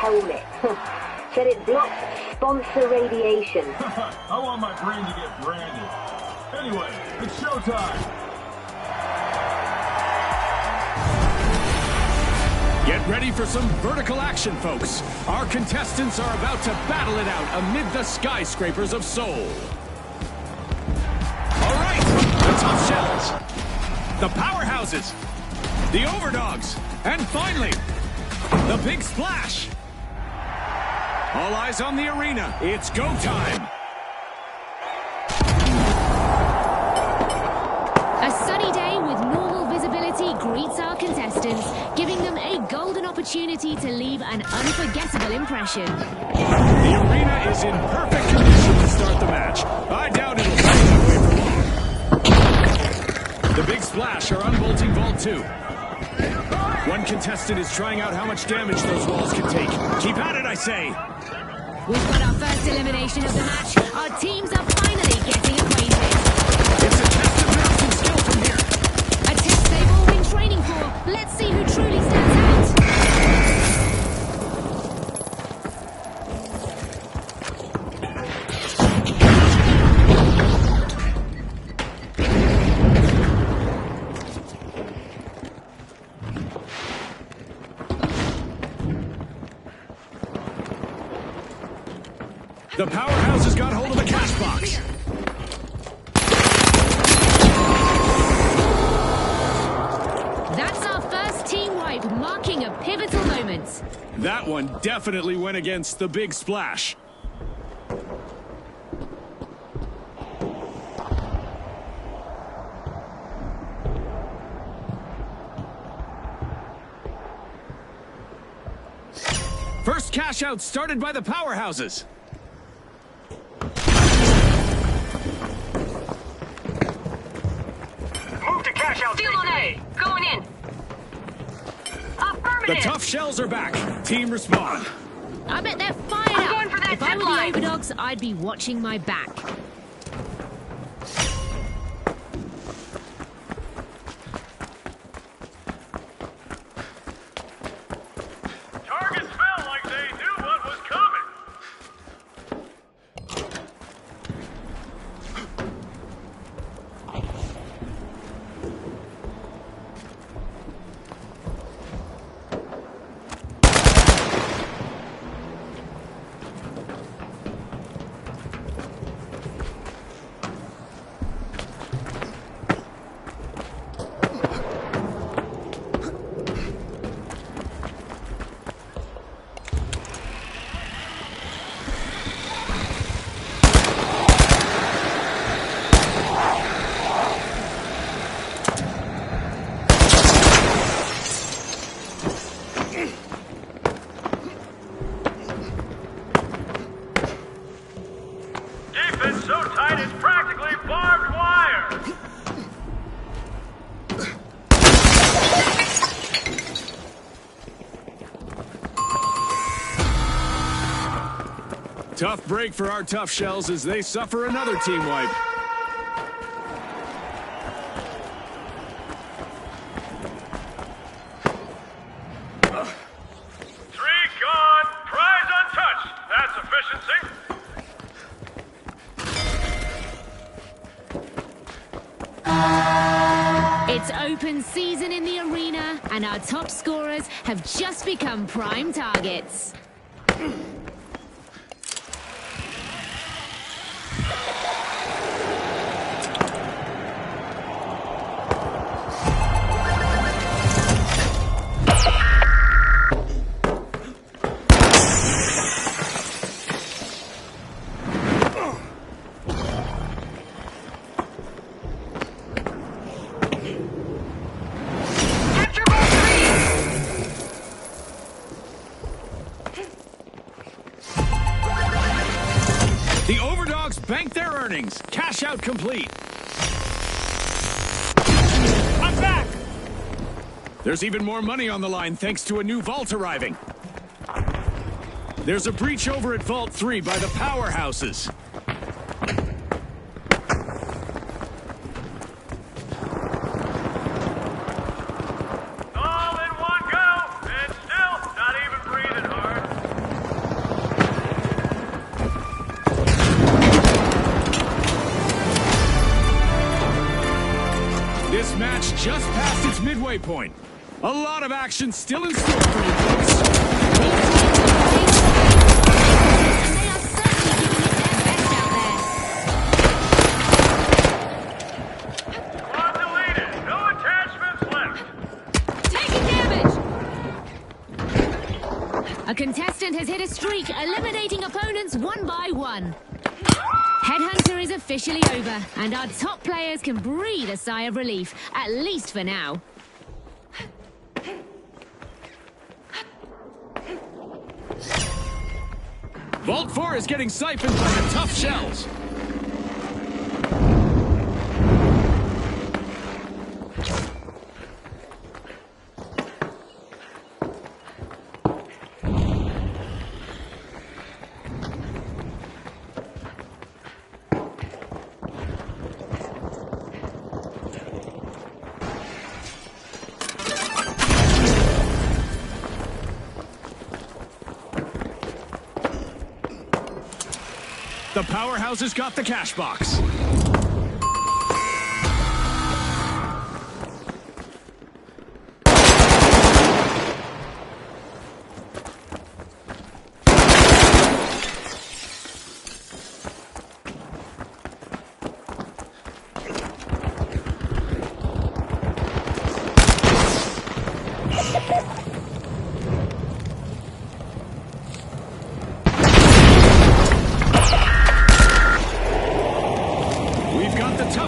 helmet. Said it blocks sponsor radiation. I want my brain to get branded. Anyway, it's showtime. Get ready for some vertical action, folks. Our contestants are about to battle it out amid the skyscrapers of Seoul. All right, the tough shells, the powerhouses, the overdogs, and finally, the big splash. All eyes on the arena. It's go time. A sunny day with normal visibility greets our contestants, giving them a golden opportunity to leave an unforgettable impression. The arena is in perfect condition to start the match. I doubt it'll stay that way for long. The big splash are unbolting Vault 2. One contestant is trying out how much damage those walls can take. Keep at it, I say. We've got our first elimination of the match. Our teams are finally getting acquainted. It's a test of nerves and skill from here. A test they've all been training for. Let's see who truly stands out. The powerhouse has got hold of the cash box. That's our first team wipe, marking a pivotal moment. That one definitely went against the big splash. First cash out started by the powerhouses. Move to cash out. Still on A. Going in. The Affirmative. tough shells are back. Team respond. I bet they're fired I'm up. going for that If I were zip line. the overdogs, I'd be watching my back. Targets felt like they knew what was coming. Defense so tight it's practically barbed wire. Tough break for our tough shells as they suffer another team wipe. Three gone. Prize untouched. That's efficiency. It's open season in the arena, and our top scorers have just become prime targets. Capture ball 3. The overdogs bank their earnings. Cash out complete. I'm back. There's even more money on the line thanks to a new vault arriving. There's a breach over at Vault 3 by the powerhouses. All in one go, and still not even breathing hard. reached its midway point. A lot of action still in store for you folks. And they are certainly giving it their best out there. Squad deleted. No attachments left. Taking damage! A contestant has hit a streak, eliminating opponents one by one. Headhunter is officially over, and our top players can breathe a sigh of relief, at least for now. Vault 4 is getting siphoned by the tough shells. The powerhouses got the cash box.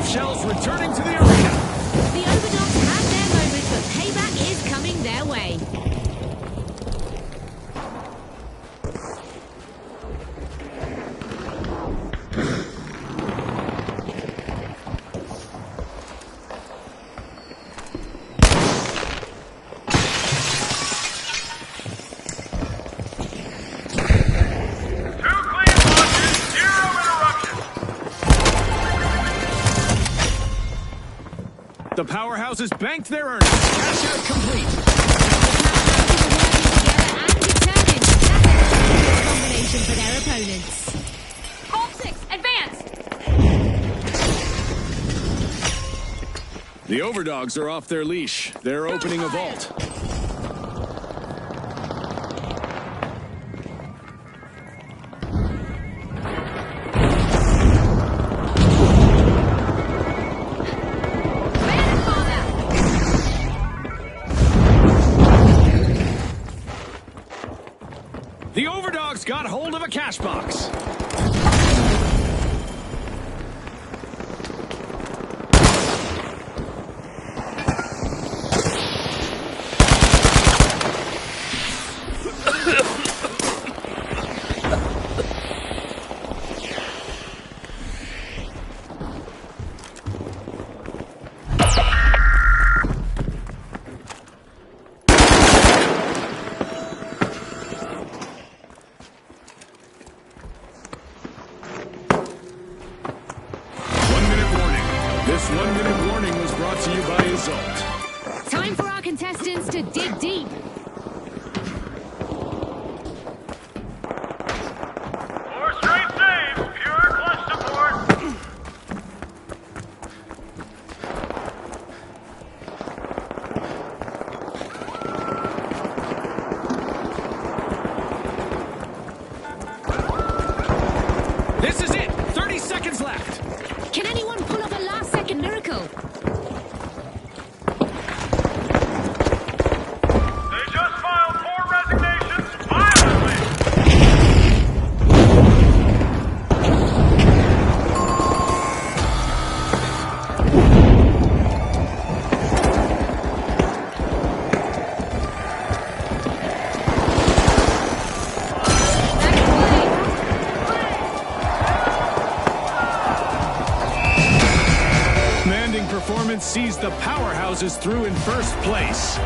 Shells returning to the arena. The Overdogs had their moment, but payback is coming their way. The powerhouses banked their earnings. Cash out complete. The powerhouses are working together and determined. That's a good combination for their opponents. Vault 6, advance! The Overdogs are off their leash. They're opening a vault. The Overdogs got hold of a cash box. This 1-minute warning was brought to you by Result. Time for our contestants to dig deep. Four straight saves. Pure clutch support. This is it! 30 seconds left! Can anyone pull off a last-second miracle? They just filed 4 resignations violently. Commanding performance sees the powerhouses through in first place.